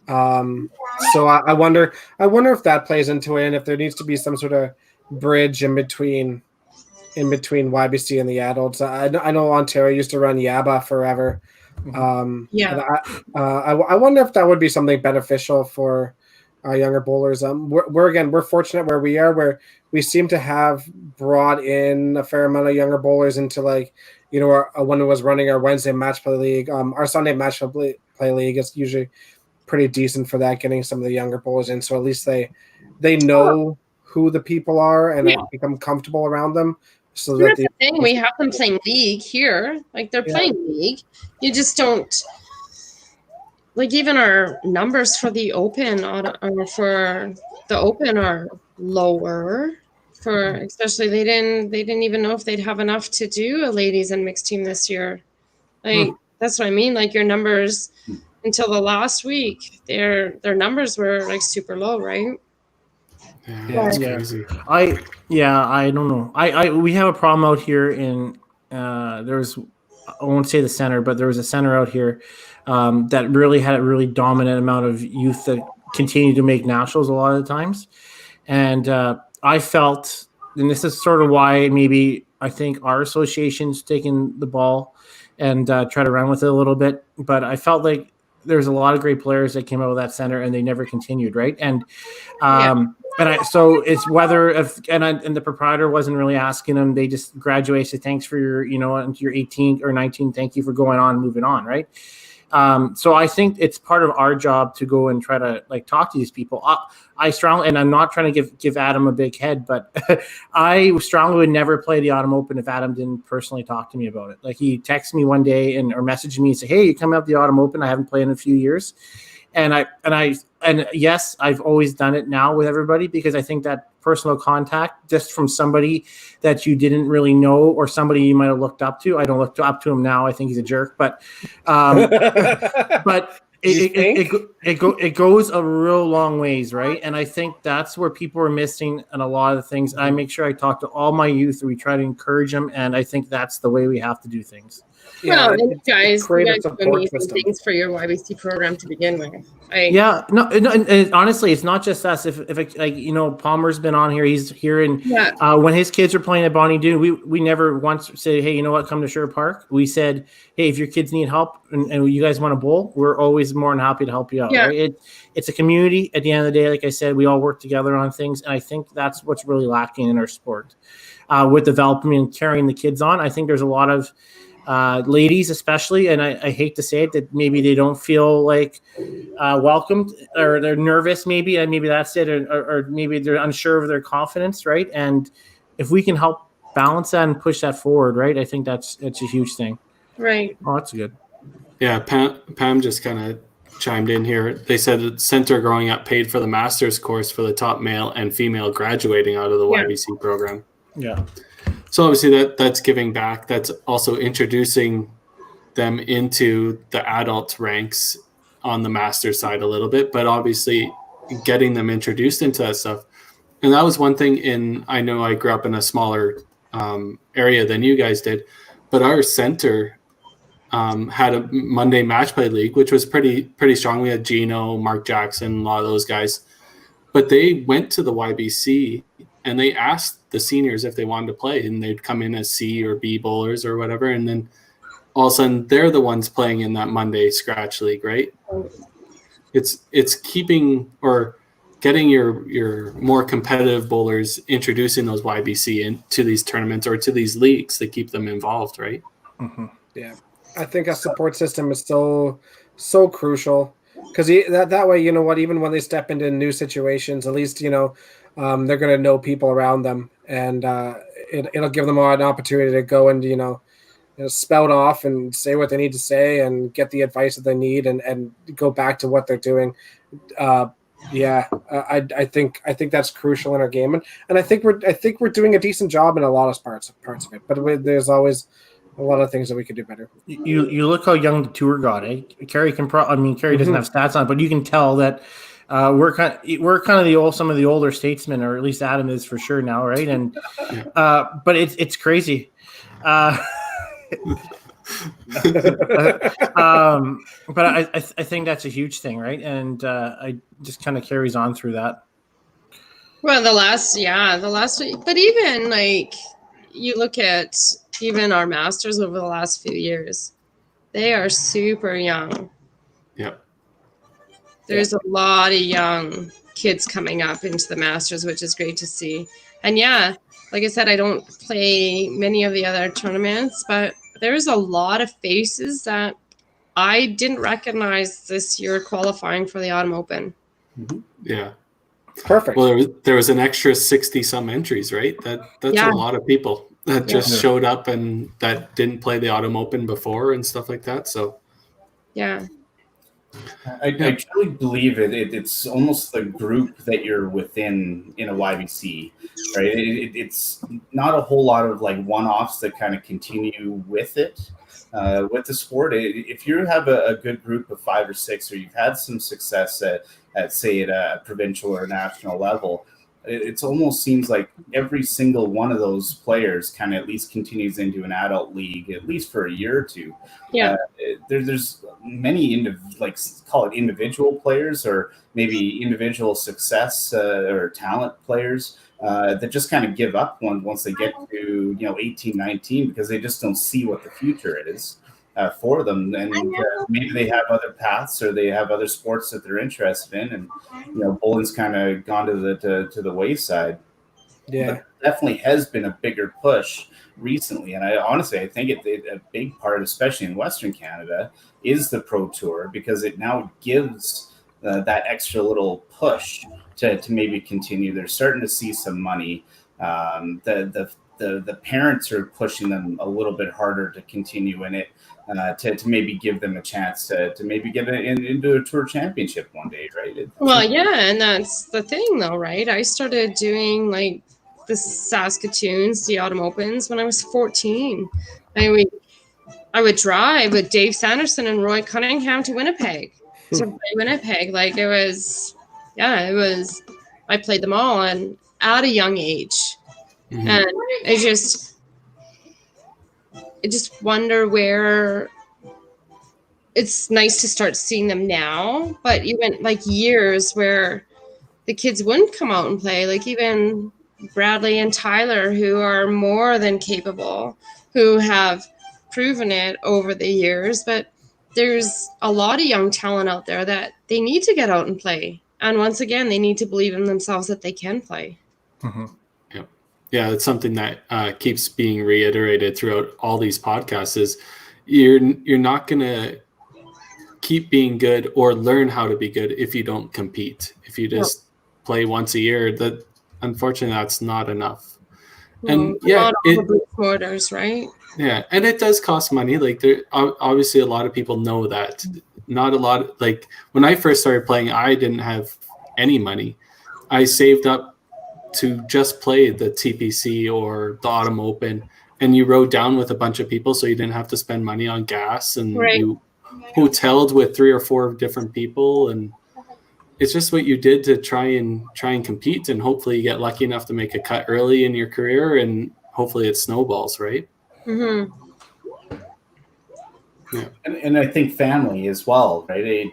So I wonder if that plays into it and if there needs to be some sort of bridge in between YBC and the adults. I know Ontario used to run Yabba forever. I wonder if that would be something beneficial for our younger bowlers. We're fortunate where we are, where we seem to have brought in a fair amount of younger bowlers into when it was running our Wednesday match play league. Our Sunday match play league is usually pretty decent for that, getting some of the younger bowlers in. So at least they know who the people are and become comfortable around them. So that's the thing. We have them playing league here. Like they're playing league. You just don't even our numbers for the open are lower. For especially they didn't even know if they'd have enough to do a ladies and mixed team this year. That's what I mean. Like your numbers until the last week, their numbers were super low, right? Yeah, it's crazy. I don't know. We have a problem out here in I won't say the center, but there was a center out here that really had a really dominant amount of youth that continue to make nationals a lot of the times. And I felt, and this is sort of why maybe I think our association's taken the ball and try to run with it a little bit. But I felt like there's a lot of great players that came out of that center and they never continued, right? And so it's whether and the proprietor wasn't really asking them. They just graduate, say thanks for your, your 18 or 19. Thank you for going on and moving on, right? So I think it's part of our job to go and try to talk to these people. I strongly, and I'm not trying to give Adam a big head, but I strongly would never play the Autumn Open if Adam didn't personally talk to me about it. Like he texted me one day or messaged me and said, "Hey, you coming up the Autumn Open? I haven't played in a few years." And yes, I've always done it now with everybody because I think that personal contact just from somebody that you didn't really know or somebody you might have looked up to. I don't look up to him now. I think he's a jerk, but it goes a real long ways, right? And I think that's where people are missing and a lot of the things. I make sure I talk to all my youth. We try to encourage them, and I think that's the way we have to do things. Well, and guys do amazing things for your YBC program to begin with. And honestly, it's not just us. If Palmer's been on here, he's here, and when his kids were playing at Bonnie Doon, we never once said, "Hey, you know what? Come to Sherwood Park." We said, "Hey, if your kids need help and you guys want to bowl, we're always more than happy to help you out." Yeah. Right? It's a community. At the end of the day, like I said, we all work together on things, and I think that's what's really lacking in our sport with developing and carrying the kids on. I think there's a lot of ladies especially, and I hate to say it, that maybe they don't feel welcomed or they're nervous maybe, and maybe that's it, or maybe they're unsure of their confidence, right? And if we can help balance that and push that forward, right, I think it's a huge thing. Right. Oh, that's good. Yeah, Pam just kind of chimed in here. They said that Center Growing Up paid for the master's course for the top male and female graduating out of the YBC program. Yeah. So obviously that's giving back. That's also introducing them into the adult ranks on the master side a little bit, but obviously getting them introduced into that stuff. And that was one thing I know I grew up in a smaller area than you guys did, but our center had a Monday match play league, which was pretty strong. We had Gino, Mark Jackson, a lot of those guys, but they went to the YBC and they asked the seniors if they wanted to play, and they'd come in as C or B bowlers or whatever. And then all of a sudden they're the ones playing in that Monday scratch league, right? It's keeping or getting your more competitive bowlers, introducing those YBC into these tournaments or to these leagues to keep them involved, right? Mm-hmm. Yeah. I think a support system is still so crucial because that way, you know what, even when they step into new situations, at least, they're going to know people around them, and it'll give them an opportunity to go and, spout off and say what they need to say and get the advice that they need and go back to what they're doing. I think that's crucial in our game, and I think we're doing a decent job in a lot of parts of it, but there's always a lot of things that we could do better. You look how young the tour got, eh? Carrie doesn't have stats on it, but you can tell that we're kind of some of the older statesmen, or at least Adam is for sure now, right? And but it's crazy. But I think that's a huge thing, right? And I just kind of carries on through that. Well, the last week, but even you look at even our masters over the last few years, they are super young. Yeah. There's a lot of young kids coming up into the masters, which is great to see. And like I said, I don't play many of the other tournaments, but there's a lot of faces that I didn't recognize this year qualifying for the Autumn Open. Mm-hmm. Yeah. Perfect. Well, there was an extra 60 some entries, right? That's a lot of people that just showed up and that didn't play the Autumn Open before and stuff like that. So yeah. I truly believe it's almost the group that you're within in a YBC, right? It's not a whole lot of one-offs that kind of continue with it, with the sport. If you have a good group of 5 or 6, or you've had some success at say at a provincial or national level, it almost seems like every single one of those players kind of at least continues into an adult league, at least for a year or two. Yeah. There's many call it individual players, or maybe individual success or talent players that just kind of give up once they get to 18, 19, because they just don't see what the future is for them, and maybe they have other paths or they have other sports that they're interested in, and bowling's kind of gone to the wayside. Yeah, but definitely has been a bigger push recently, and I think a big part, especially in Western Canada, is the Pro Tour, because it now gives that extra little push to maybe continue. They're starting to see some money. The parents are pushing them a little bit harder to continue in it, to maybe give them a chance to maybe get into a tour championship one day, right? Well, yeah, and that's the thing, though, right? I started doing like the Saskatoons, the Autumn Opens, when I was 14. I would drive with Dave Sanderson and Roy Cunningham to Winnipeg to play Winnipeg. Like it was. I played them all, and at a young age, and I just wonder where. It's nice to start seeing them now, but you went like years where the kids wouldn't come out and play. Like even Bradley and Tyler, who are more than capable, who have proven it over the years, but there's a lot of young talent out there that they need to get out and play. And once again, they need to believe in themselves that they can play. Mm-hmm. Yeah, it's something that keeps being reiterated throughout all these podcasts is you're not going to keep being good or learn how to be good if you don't compete. If you just play once a year, that unfortunately that's not enough. And not all the blue quarters, right? Yeah, and it does cost money. Like there, obviously, a lot of people know that. Not a lot. Like when I first started playing, I didn't have any money. I saved up to just play the TPC or the Autumn Open, and you rode down with a bunch of people, so you didn't have to spend money on gas, and you hoteled with 3 or 4 different people, and it's just what you did to try and compete, and hopefully you get lucky enough to make a cut early in your career, and hopefully it snowballs, right? Mm-hmm. Yeah. And I think family as well, right?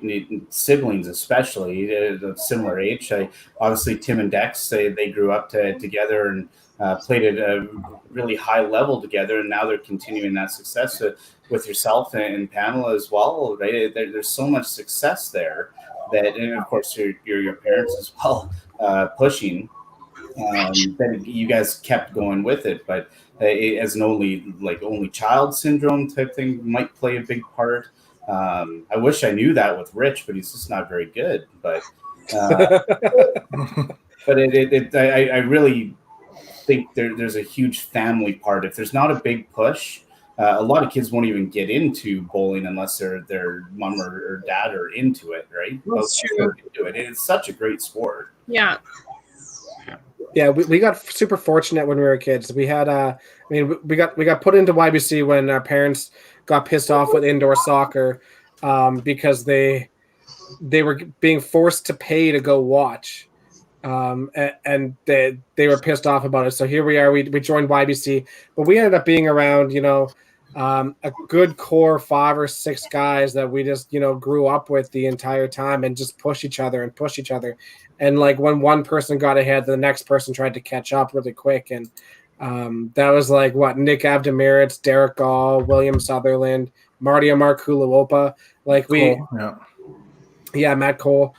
Siblings, especially of similar age. Obviously, Tim and Dex, they grew up together and played at a really high level together, and now they're continuing that success with yourself and Pamela as well, right? There's so much success there that, and of course, your parents as well, pushing. That you guys kept going with it, but as an only child syndrome type thing might play a big part. I wish I knew that with Rich, but he's just not very good. But but I really think there's a huge family part. If there's not a big push, a lot of kids won't even get into bowling unless their mom or dad are into it, right? That's true. It's such a great sport. Yeah. Yeah, we got super fortunate when we were kids. We had we got put into YBC when our parents got pissed off with indoor soccer because they were being forced to pay to go watch, and they were pissed off about it. So here we are. We joined YBC, but we ended up being around a good core 5 or 6 guys that we just grew up with the entire time, and just push each other. And like when one person got ahead, the next person tried to catch up really quick. And that was like Nick Abdemiritz, Derek Gall, William Sutherland, Marty Amarkuluopa. Like Matt Cole.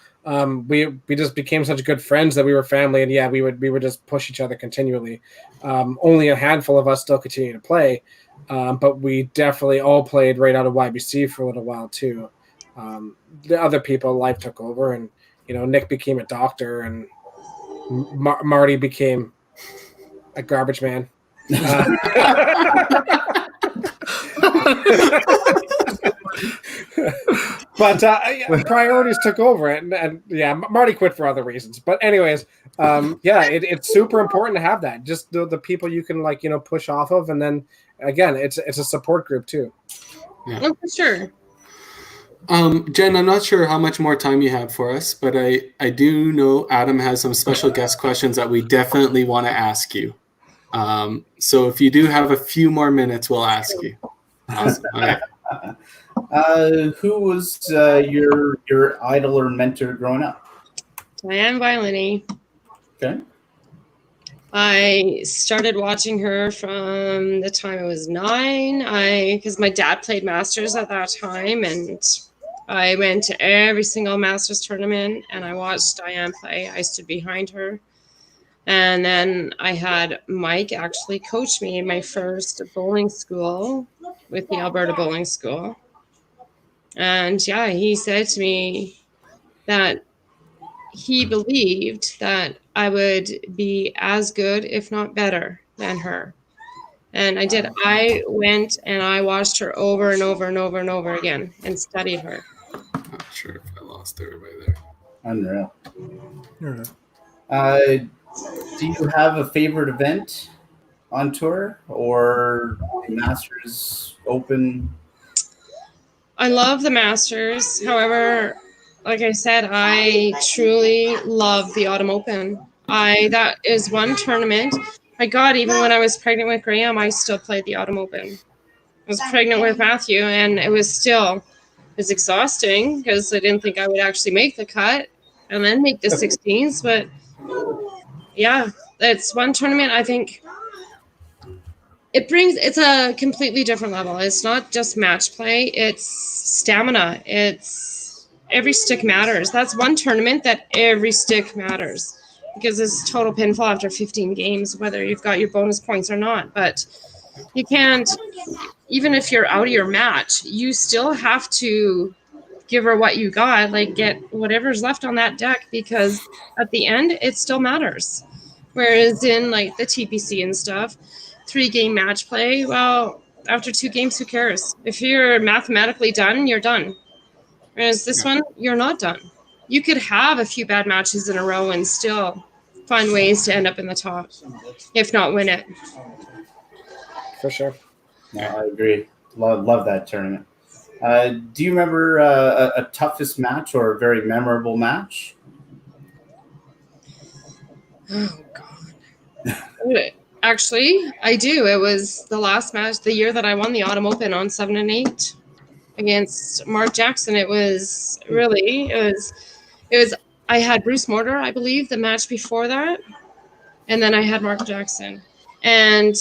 We just became such good friends that we were family, and we would just push each other continually. Only a handful of us still continue to play, but we definitely all played right out of YBC for a little while too. The other people, life took over, and Nick became a doctor, and Marty became a garbage man. But priorities took over, and Marty quit for other reasons. But anyways, it's super important to have that. Just the people you can push off of, and then again, it's a support group too. Yeah. Oh, for sure. Jen, I'm not sure how much more time you have for us, but I do know Adam has some special guest questions that we definitely want to ask you. So if you do have a few more minutes, we'll ask you. Awesome. Okay. Who was your idol or mentor growing up? Diane Violini. Okay. I started watching her from the time I was 9. Because my dad played Masters at that time, and I went to every single Masters tournament, and I watched Diane play. I stood behind her. And then I had Mike actually coach me in my first bowling school with the Alberta Bowling School. And yeah, he said to me that he believed that I would be as good, if not better, than her. And I did. I went and I watched her over and over and over and over again and studied her. Not sure if I lost everybody there. Unreal. Yeah. Do you have a favorite event on tour or Masters Open? I love the Masters. However, like I said, I truly love the Autumn Open. That is one tournament. My God, even when I was pregnant with Graham, I still played the Autumn Open. I was pregnant with Matthew, and it was exhausting because I didn't think I would actually make the cut and then make the 16s. But yeah, it's one tournament. I think it's a completely different level. It's not just match play, it's stamina. It's every stick matters. That's one tournament that every stick matters because it's total pinfall after 15 games, whether you've got your bonus points or not. But you can't, even if you're out of your match, you still have to give her what you got, like get whatever's left on that deck, because at the end, it still matters. Whereas in like the TPC and stuff, 3-game match play, well, after 2 games, who cares? If you're mathematically done, you're done. Whereas this one, you're not done. You could have a few bad matches in a row and still find ways to end up in the top, if not win it. For sure. No, I agree. Love that tournament. Do you remember a toughest match or a very memorable match? Oh, God. Actually, I do. It was the last match, the year that I won the Autumn Open on 7 and 8 against Mark Jackson. It was I had Bruce Mortar, I believe, the match before that. And then I had Mark Jackson. And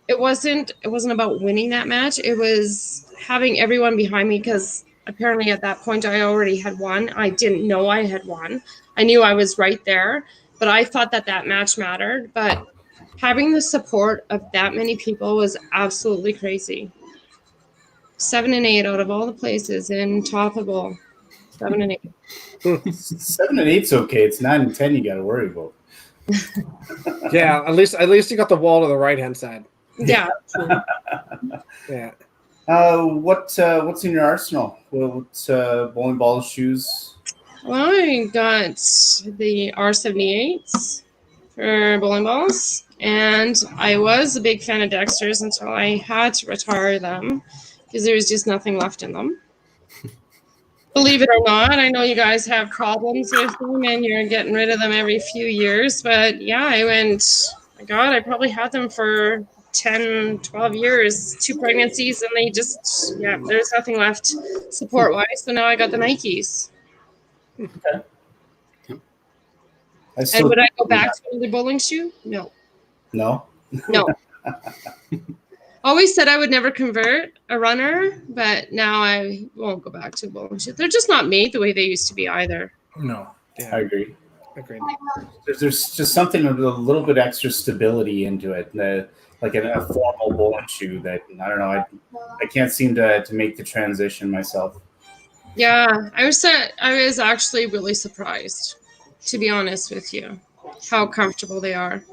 it wasn't about winning that match. It was having everyone behind me, because apparently at that point I already had won. I didn't know I had won. I knew I was right there, but I thought that match mattered. But having the support of that many people was absolutely crazy. 7 and 8 out of all the places in top of all. 7 and 8. 7 and 8's okay. It's 9 and 10 you got to worry about. Yeah, at least you got the wall to the right hand side. Yeah. Yeah. What's in your arsenal? What's bowling balls, shoes? Well, I got the R78s for bowling balls, and I was a big fan of Dexter's until I had to retire them because there was just nothing left in them. Believe it or not, I know you guys have problems with them and you're getting rid of them every few years, but yeah, I probably had them for 10, 12 years, 2 pregnancies, and they just, there's nothing left support-wise, so now I got the Nikes. Okay. And would I go back to another bowling shoe? No. No? No. Always said I would never convert a runner, but now I won't go back to a bowling shoe. They're just not made the way they used to be either. No. Yeah. I agree. Agreed. There's just something with a little bit extra stability into it, like a formal bowling shoe that, I don't know, I can't seem to make the transition myself. Yeah, I was actually really surprised, to be honest with you, how comfortable they are.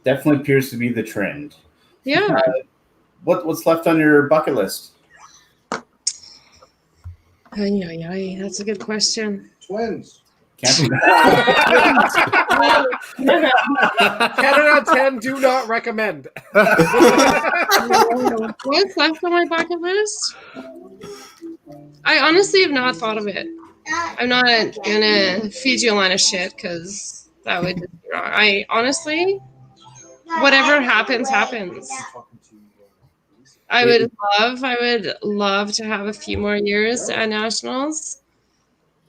Definitely appears to be the trend. Yeah. What's left on your bucket list? That's a good question. Twins. Can't be 10 out of 10 do not recommend. What's left on my bucket list? I honestly have not thought of it. I'm not gonna feed you a line of shit because that would just be wrong. I honestly, whatever happens, happens. I would love to have a few more years at nationals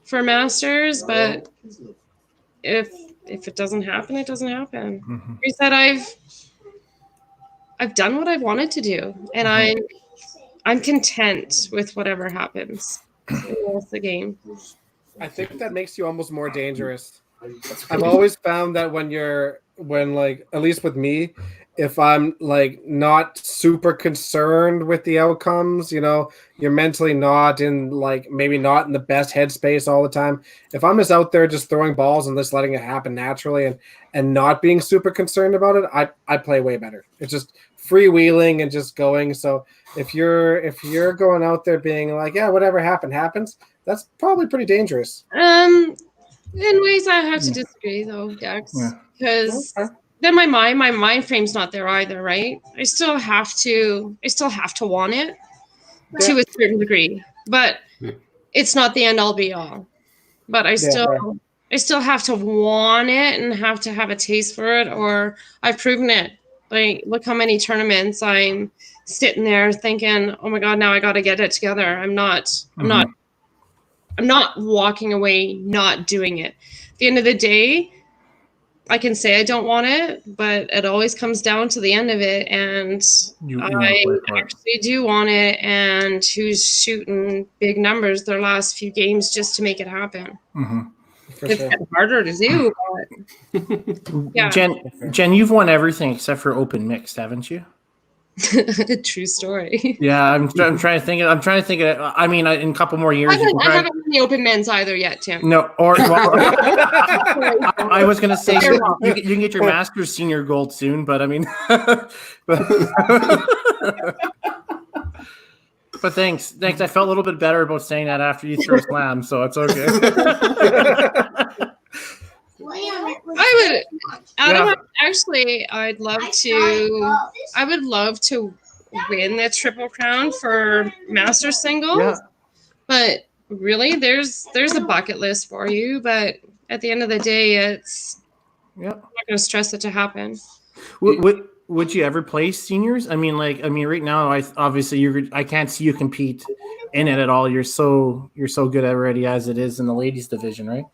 for masters, but if it doesn't happen, it doesn't happen. Mm-hmm. He said I've done what I've wanted to do, and I'm content with whatever happens in the rest of the game. I think that makes you almost more dangerous. I've always found that when like, at least with me, if I'm like not super concerned with the outcomes, you know, you're mentally not in like maybe not in the best headspace all the time. If I'm just out there just throwing balls and just letting it happen naturally and not being super concerned about it, I play way better. It's just freewheeling and just going. So if you're going out there being like, yeah, whatever happens, that's probably pretty dangerous. In ways I have to disagree though, Dex, because then my mind frame's not there either, right? I still have to want it to a certain degree, but it's not the end all be all. But I still have to want it and have to have a taste for it, or I've proven it. Like, look how many tournaments I'm sitting there thinking, oh my God, now I got to get it together. I'm not walking away, not doing it. At the end of the day, I can say I don't want it, but it always comes down to the end of it, and I actually do want it. And who's shooting big numbers their last few games just to make it happen? Mm-hmm. It's harder to do. But yeah. Jen, you've won everything except for open mixed, haven't you? True story. Yeah, I'm trying to think. I mean, in a couple more years, I haven't won the open men's either yet, Tim. No, or well, I was going to say you can get your master's senior gold soon, but I mean, but thanks. I felt a little bit better about saying that after you threw a slam, so it's okay. I'd love to win the Triple Crown for Master Singles, but really, there's a bucket list for you. But at the end of the day, I'm not going to stress it to happen. Would you ever play seniors? I mean, right now, I can't see you compete in it at all. You're so good already as it is in the ladies division, right?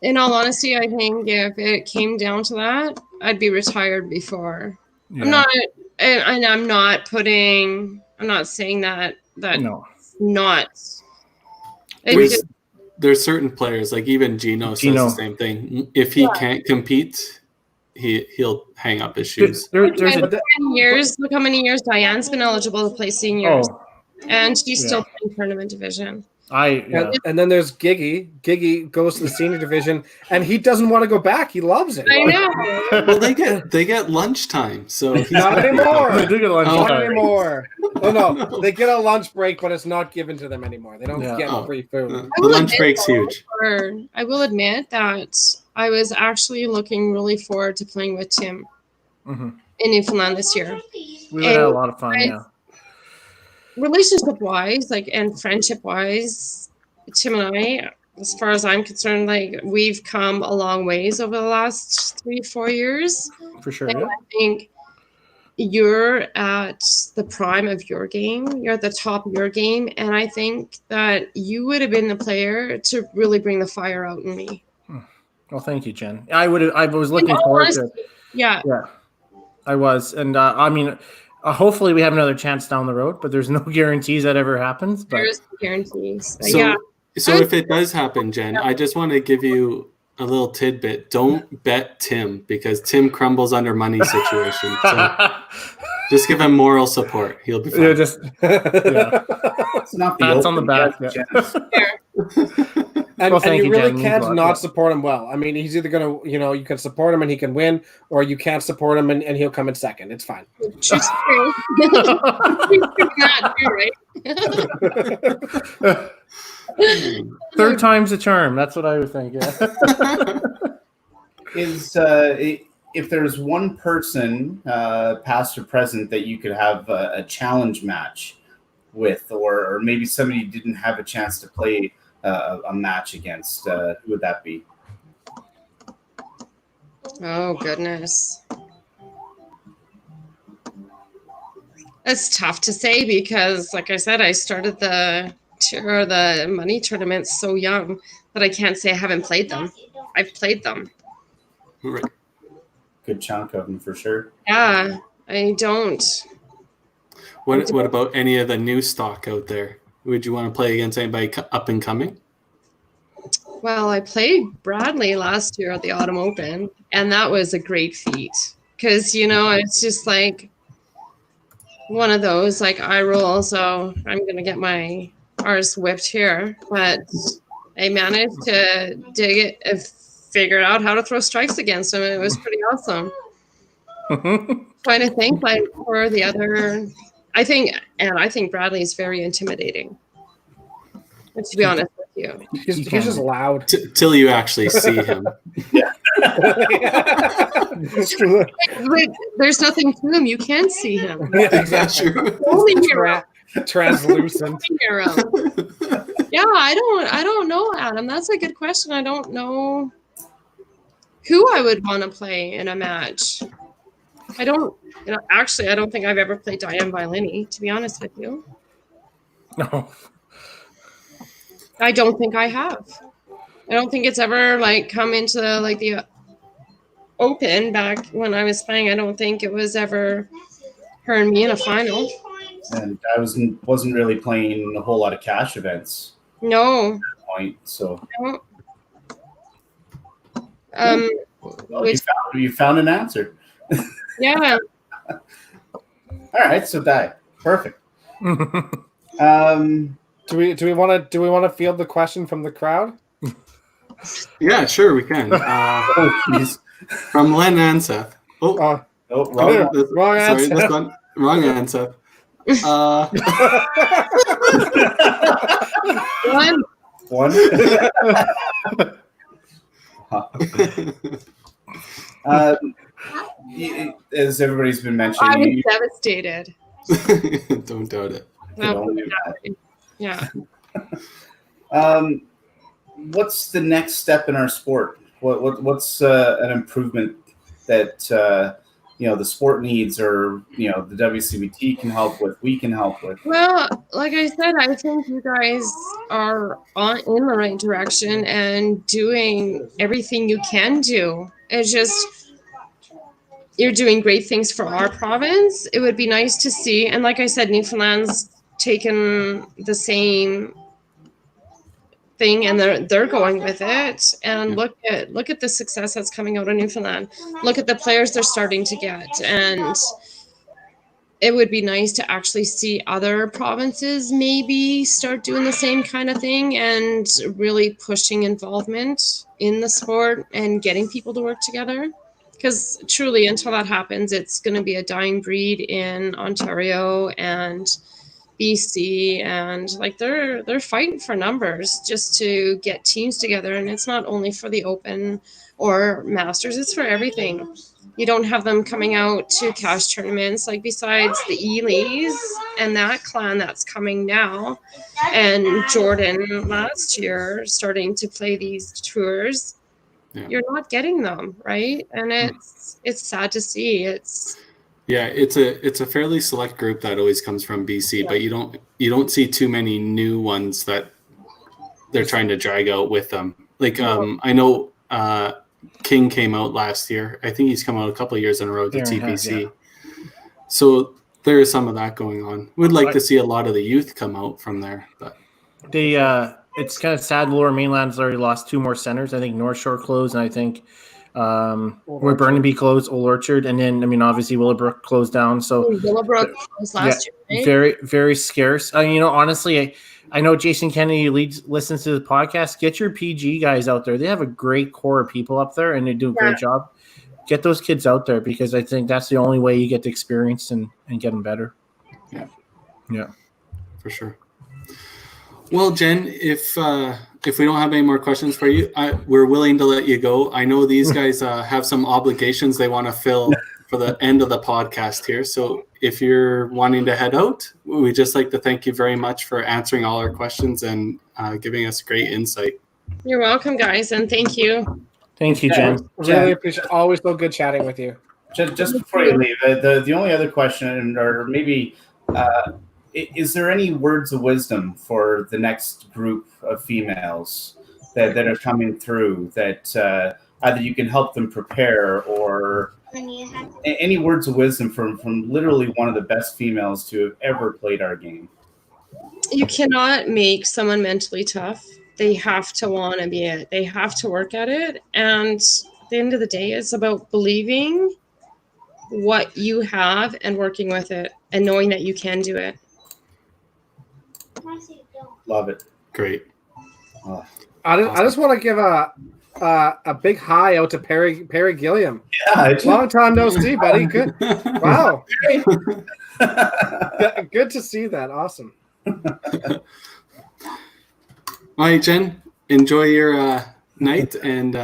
In all honesty, I think if it came down to that, I'd be retired before. Yeah. I'm not saying that no. Not. There's certain players, like even Gino says the same thing. If he can't compete, he'll hang up his shoes. Look how many years Diane's been eligible to play seniors, and she's still playing tournament division. And then there's Giggy. Giggy goes to the senior division, and he doesn't want to go back. He loves it. I know. Well, they get lunchtime, so he's not anymore. They do get lunchtime. Not anymore. Oh no, they get a lunch break, but it's not given to them anymore. They don't get free food. The lunch break's huge. I will admit that I was actually looking really forward to playing with Tim in Newfoundland this year. We had a lot of fun. Relationship-wise, and friendship-wise, Tim and I, as far as I'm concerned, we've come a long ways over the last 3-4 years. For sure. And I think you're at the prime of your game. You're at the top of your game, and I think that you would have been the player to really bring the fire out in me. Well, thank you, Jen. I was looking forward to it. Yeah, I was, and I mean. Hopefully we have another chance down the road, but there's no guarantees that ever happens. But. There's no guarantees. So if it does happen, Jen, I just want to give you a little tidbit. Don't bet Tim because Tim crumbles under money situations. So just give him moral support. He'll be fine. It's not that's on the back. And you really can't not support him well. I mean, he's either going to, you can support him and he can win, or you can't support him and he'll come in second. It's fine. Just true. Third time's a charm. That's what I would think. Yeah. If there's one person, past or present, that you could have a challenge match, with, or maybe somebody you didn't have a chance to play a match against? Who would that be? Oh, goodness. It's tough to say because, like I said, I started the money tournaments so young that I can't say I haven't played them. I've played them. Right. Good chunk of them for sure. Yeah, I don't. What about any of the new stock out there? Would you want to play against anybody up and coming? Well, I played Bradley last year at the Autumn Open, and that was a great feat because, it's just like one of those, like, I roll, so I'm going to get my arse whipped here. But I managed to dig it and figured out how to throw strikes against him, and it was pretty awesome. Trying to think, like, for the other, I think Bradley's very intimidating. But to be honest with you, he's just loud till you actually see him. There's nothing to him. You can't see him. Yeah, exactly. Only hero. Translucent. Hero. Yeah, I don't know, Adam. That's a good question. I don't know who I would want to play in a match. I don't think I've ever played Diane Violini, to be honest with you. No. I don't think I have. I don't think it's ever like come into like the Open back when I was playing. I don't think it was ever her and me in a final. And I wasn't really playing a whole lot of cash events. No. At that point, so. No. Well, you found an answer. Yeah. All right, so Di, perfect. Do we want to field the question from the crowd? Yeah, sure, we can. From Len Anseth. Wrong Sorry, answer. this one. Wrong answer. One. As everybody's been I mentioning, was devastated. Don't doubt it. No, yeah. What's the next step in our sport? What's an improvement that the sport needs, or the WCBT can help with, we can help with? Well, like I said, I think you guys are in the right direction and doing everything you can do. It's just you're doing great things for our province. It would be nice to see, and like I said, Newfoundland's taken the same thing and they're going with it. And look at the success that's coming out of Newfoundland. Look at the players they're starting to get, and it would be nice to actually see other provinces maybe start doing the same kind of thing and really pushing involvement in the sport and getting people to work together. Because truly, until that happens, it's going to be a dying breed in Ontario and BC, and like they're fighting for numbers just to get teams together. And it's not only for the Open or Masters; it's for everything. You don't have them coming out to cash tournaments, like besides the Ely's and that clan that's coming now, and Jordan last year starting to play these tours. Yeah. You're not getting them, right? And it's sad to see. It's a fairly select group that always comes from BC, but you don't see too many new ones that they're trying to drag out with them. Like I know King came out last year. I think he's come out a couple of years in a row to TPC. So there is some of that going on. We'd like to see a lot of the youth come out from there, but it's kind of sad. Lower Mainland's already lost 2 more centers. I think North Shore closed, and I think where Burnaby closed, Old Orchard, and then obviously Willowbrook closed down. So Willowbrook closed last year, right? Very, very scarce. Honestly, I know Jason Kennedy listens to the podcast. Get your PG guys out there. They have a great core of people up there, and they do a great job. Get those kids out there, because I think that's the only way you get the experience and get them better. Yeah, for sure. Well, Jen, if we don't have any more questions for you, we're willing to let you go. I know these guys have some obligations they want to for the end of the podcast here. So if you're wanting to head out, we'd just like to thank you very much for answering all our questions and giving us great insight. You're welcome, guys, and thank you. Thank you, Jen. Really appreciate. Always so good chatting with you. Just before you leave, the only other question, or maybe, is there any words of wisdom for the next group of females that are coming through that either you can help them prepare, or any words of wisdom from literally one of the best females to have ever played our game? You cannot make someone mentally tough. They have to want to be it. They have to work at it. And at the end of the day, it's about believing what you have and working with it and knowing that you can do it. Love it. Great. Oh, I just want to give a big hi out to Perry Gilliam. yeah, Long time no see, buddy. Good. Wow. Good to see that. Awesome. All right, Jen, enjoy your night, and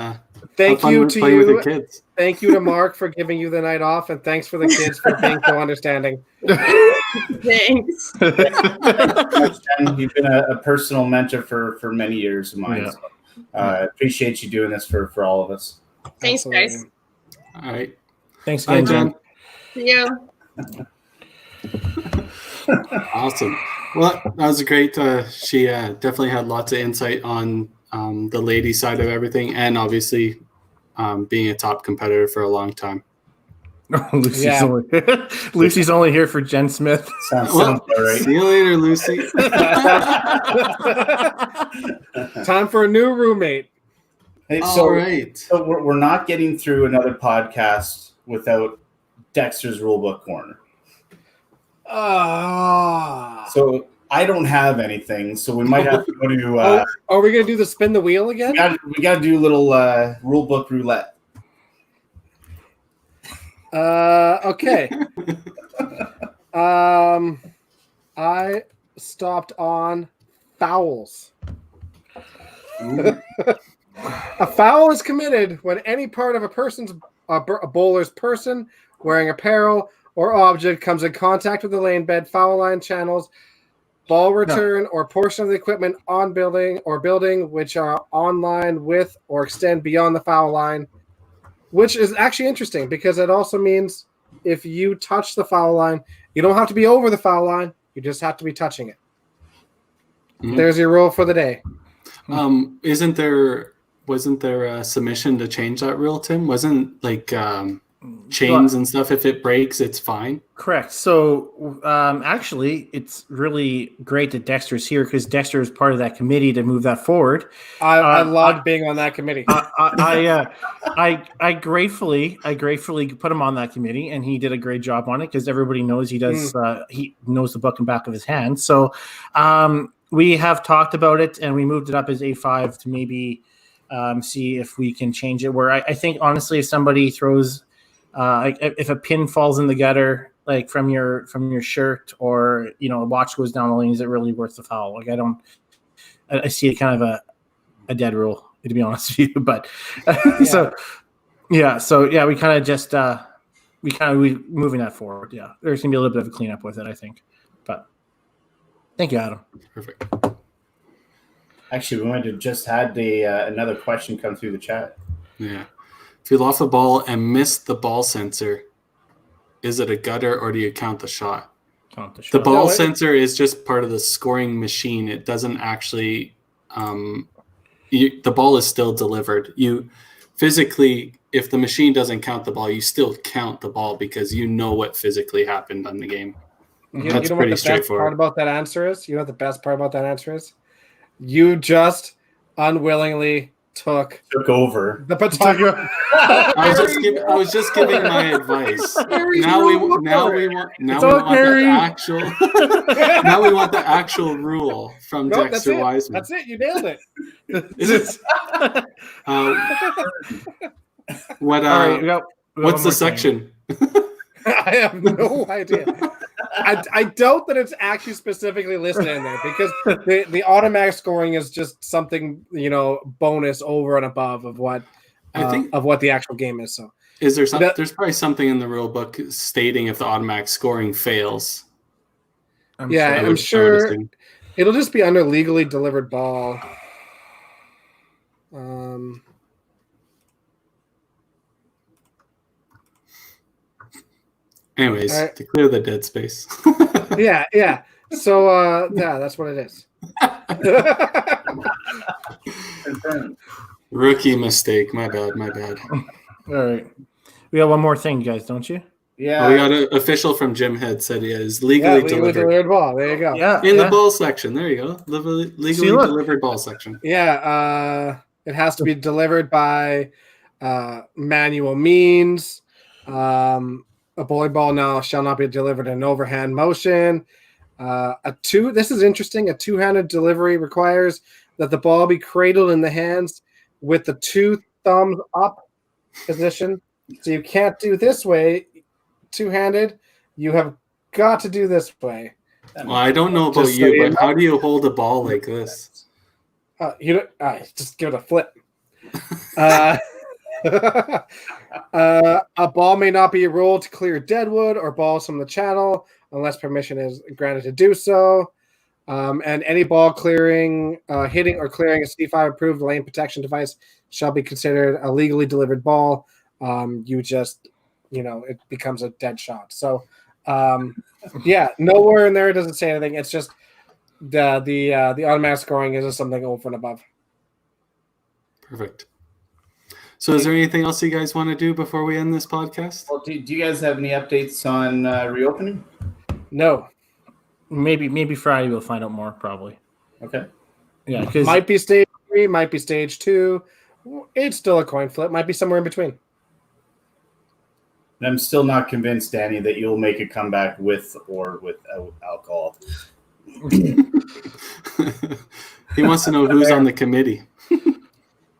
thank have you fun to playing with you. your kids. Thank you to Mark for giving you the night off, and thanks for the kids for being so understanding. Thanks. Jen, you've been a personal mentor for many years of mine. Yeah. So, appreciate you doing this for all of us. Thanks, guys. All right. Thanks Bye, again, Jen. See you. Awesome. Well, that was great. She definitely had lots of insight on the lady side of everything, and obviously being a top competitor for a long time. Lucy's only here for Jen Smith. Sounds Well, all right. see you later, Lucy. Time for a new roommate. Hey, All right. So we're not getting through another podcast without Dexter's Rulebook Corner. So I don't have anything, so we might have to go to. Are we gonna do the spin the wheel again? We got to do a little rulebook roulette. Okay. I stopped on fouls. A foul is committed when any part of a bowler's person, wearing apparel, or object comes in contact with the lane bed, foul line channels, ball return, or portion of the equipment on building which are on line with or extend beyond the foul line, which is actually interesting because it also means if you touch the foul line, you don't have to be over the foul line. You just have to be touching it. Mm-hmm. There's your rule for the day. Wasn't there a submission to change that rule, Tim? Wasn't like chains and stuff, if it breaks, it's fine? Correct. So actually, it's really great that Dexter's here because Dexter is part of that committee to move that forward. I loved being on that committee. I gratefully put him on that committee, and he did a great job on it because everybody knows he does. He knows the book and back of his hand. So we have talked about it, and we moved it up as A5 to maybe see if we can change it. Where I think honestly, if somebody throws. If a pin falls in the gutter, like from your shirt, or a watch goes down the lane, is it really worth the foul? Like I see it kind of a dead rule, to be honest with you. But so we kind of just we moving that forward. Yeah, there's gonna be a little bit of a cleanup with it, I think. But thank you, Adam. Perfect. Actually, we might have just had another question come through the chat. Yeah. If you lost the ball and missed the ball sensor, is it a gutter or do you count the shot? The ball sensor is just part of the scoring machine. It doesn't actually the ball is still delivered. You physically, if the machine doesn't count the ball, you still count the ball because you know what physically happened on the game. That's pretty straightforward. Part about that answer is? You know what the best part about that answer is? You just unwillingly took over the baton. I was just giving my advice. Now we want the actual rule from Dexter Wiseman. That's it. You nailed it. Is it? What's the section? I have no idea. I doubt that it's actually specifically listed in there because the automatic scoring is just something bonus over and above of what the actual game is. So Is there something? There's probably something in the rule book stating if the automatic scoring fails. I'm sure it'll just be under legally delivered ball. Anyways, to clear the dead space. yeah. So that's what it is. Rookie mistake. My bad. All right. We got one more thing, guys, don't you? Yeah. We got an official from Jim Head said he is legally delivered ball. There you go. Yeah. In the ball section. There you go. Legally delivered ball section. Yeah. It has to be delivered by manual means. A bowling ball now shall not be delivered in an overhand motion. This is interesting. A two-handed delivery requires that the ball be cradled in the hands with the two thumbs up position. So you can't do this way, two-handed. You have got to do this way. Well, I don't know about you, but how do you hold a ball like this? Just give it a flip. A ball may not be rolled to clear deadwood or balls from the channel unless permission is granted to do so. And any ball clearing, hitting or clearing a C5 approved lane protection device shall be considered a legally delivered ball. It becomes a dead shot. So, nowhere in there doesn't say anything. It's just the automatic scoring is something over and above. Perfect. So is there anything else you guys want to do before we end this podcast? Well, do you guys have any updates on reopening? No. Maybe Friday we'll find out more, probably. Okay. Yeah, because might be stage 3, might be stage 2. It's still a coin flip. Might be somewhere in between. And I'm still not convinced, Danny, that you'll make a comeback with or without alcohol. He wants to know who's on the committee.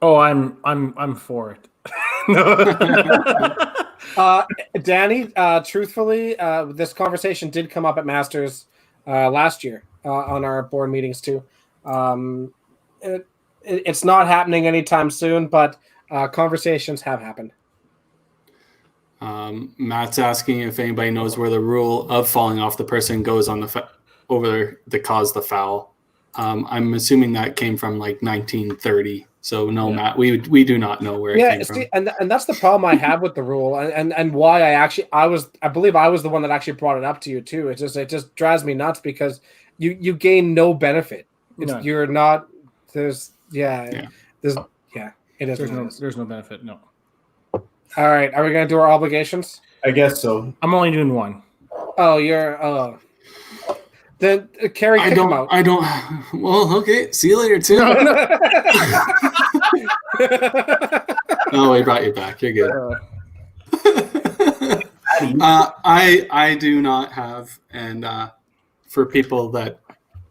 Oh, I'm for it. Danny, truthfully, this conversation did come up at Masters last year on our board meetings too. It's not happening anytime soon, but conversations have happened. Matt's asking if anybody knows where the rule of falling off the person goes on over to cause the foul. I'm assuming that came from like 1930. So no, Matt, we do not know where it came from. And that's the problem I have with the rule, and why I believe I was the one that actually brought it up to you too. It just drives me nuts because you gain no benefit. You're not there's it is. There's no benefit. No. All right, are we gonna do our obligations? I guess so. I'm only doing one. Oh, then Carrie, kick him out. I don't. Well, okay. See you later, too. Oh, we brought you back. You're good. I do not have, and for people that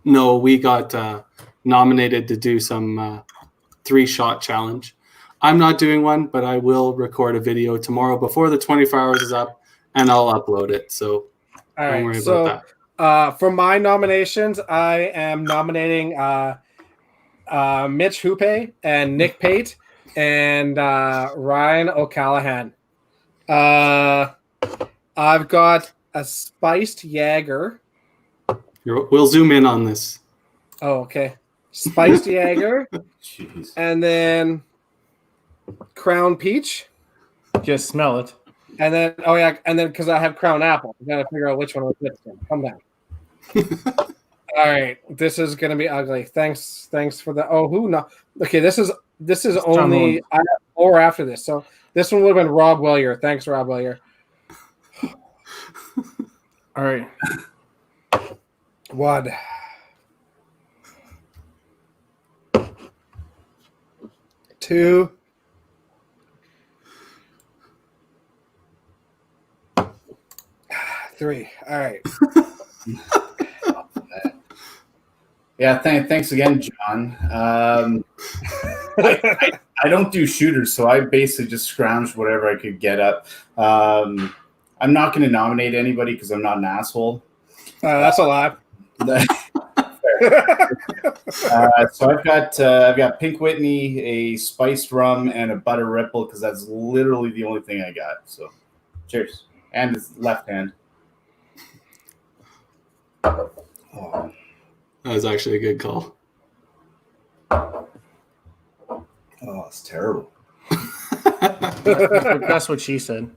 know, we got nominated to do some 3-shot challenge. I'm not doing one, but I will record a video tomorrow before the 24 hours is up, and I'll upload it. So don't worry about that. For my nominations, I am nominating Mitch Hoope and Nick Pate and Ryan O'Callahan. I've got a spiced Jaeger. We'll zoom in on this. Oh, okay. Spiced Jaeger. Jeez. And then Crown Peach. Just smell it. And then, because I have Crown Apple, I gotta figure out which one was which. Come down. All right, this is gonna be ugly. Thanks for the. Oh, who no? Okay, this is only I have 4 after this, so this one would have been Rob Wellier. Thanks, Rob Wellier. All right. 1, 2. 3. All right. Yeah, thanks again, John. I don't do shooters, so I basically just scrounged whatever I could get up. I'm not going to nominate anybody because I'm not an asshole. That's a lot. Fair So I've got Pink Whitney, a spiced rum, and a butter ripple because that's literally the only thing I got. So, cheers. And it's left hand. That was actually a good call. Oh, it's terrible. That's what she said.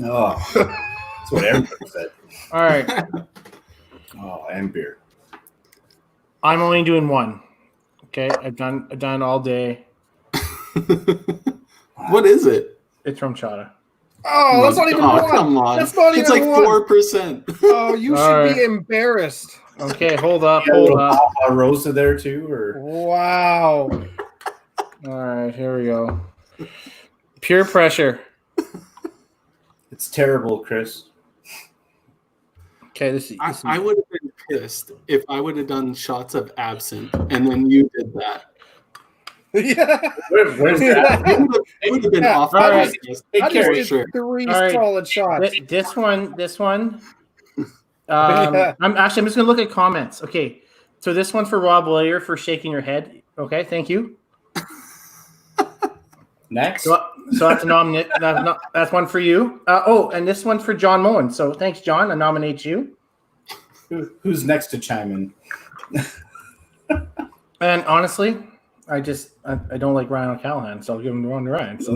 Oh, that's what everybody said. All right. Oh, and beer. I'm only doing one. Okay, I've done all day. What is it? It's from Chata. Oh, that's not even one. Come on. That's not it's even like one. 4%. Oh, you should right. be embarrassed. Okay, hold up. A rosa there too, or Wow. All right, here we go. Pure pressure. it's terrible, Chris. Okay, this is I would have been pissed if I would have done shots of absinthe and then you did that. Yeah. Where's that? It would have been off. All right. I just did Sure. 3 All right. solid shots. This one. I'm just gonna look at comments. Okay, so this one for Rob Willier for shaking your head. Okay, thank you. Next. So that's a nominate. That's one for you. And this one's for John Moen. So thanks, John. I nominate you. Who's next to chime in? And honestly, I don't like Ryan O'Callahan, so I'll give him the one to Ryan. So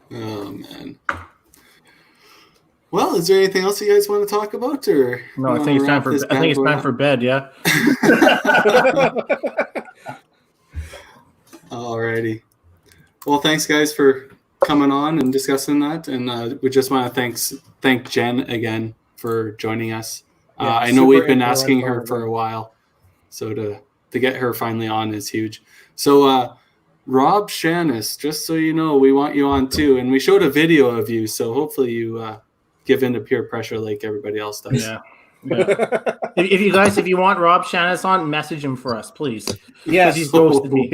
Oh man. Well, is there anything else you guys want to talk about, or no, I think it's time for bed. Yeah. Alrighty. Well, thanks guys for coming on and discussing that, and we just want to thank Jen again for joining us. Yeah, I know we've been super asking her influential. for a while, so to get her finally on is huge. So, Rob Shanis, just so you know, we want you on too, and we showed a video of you, so hopefully you give in to peer pressure like everybody else does. Yeah. If you want Rob Shanis on, message him for us, please. Yes. He's ghosted me.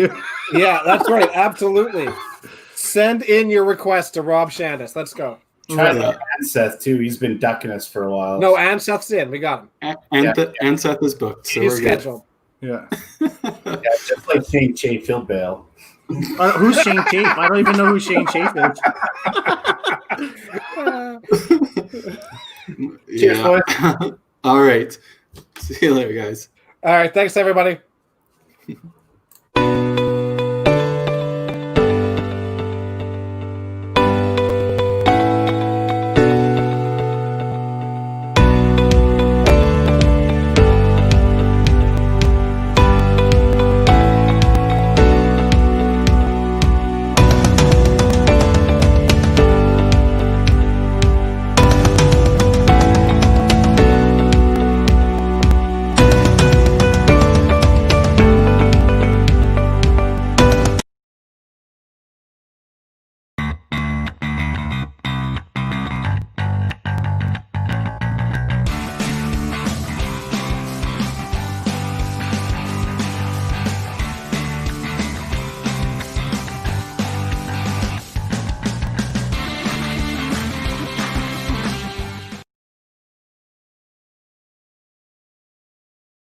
Yeah, that's right. Absolutely. Send in your request to Rob Shanis. Let's go. Try to and Seth too. He's been ducking us for a while. No, and Seth's in. We got him. And Seth is booked, so He's we're good. scheduled. Yeah. Yeah, just like Shane Chafe, he'll bail. Who's Shane Chafe? I don't even know who Shane Chafe is. Yeah. All right. See you later, guys. All right. Thanks, everybody.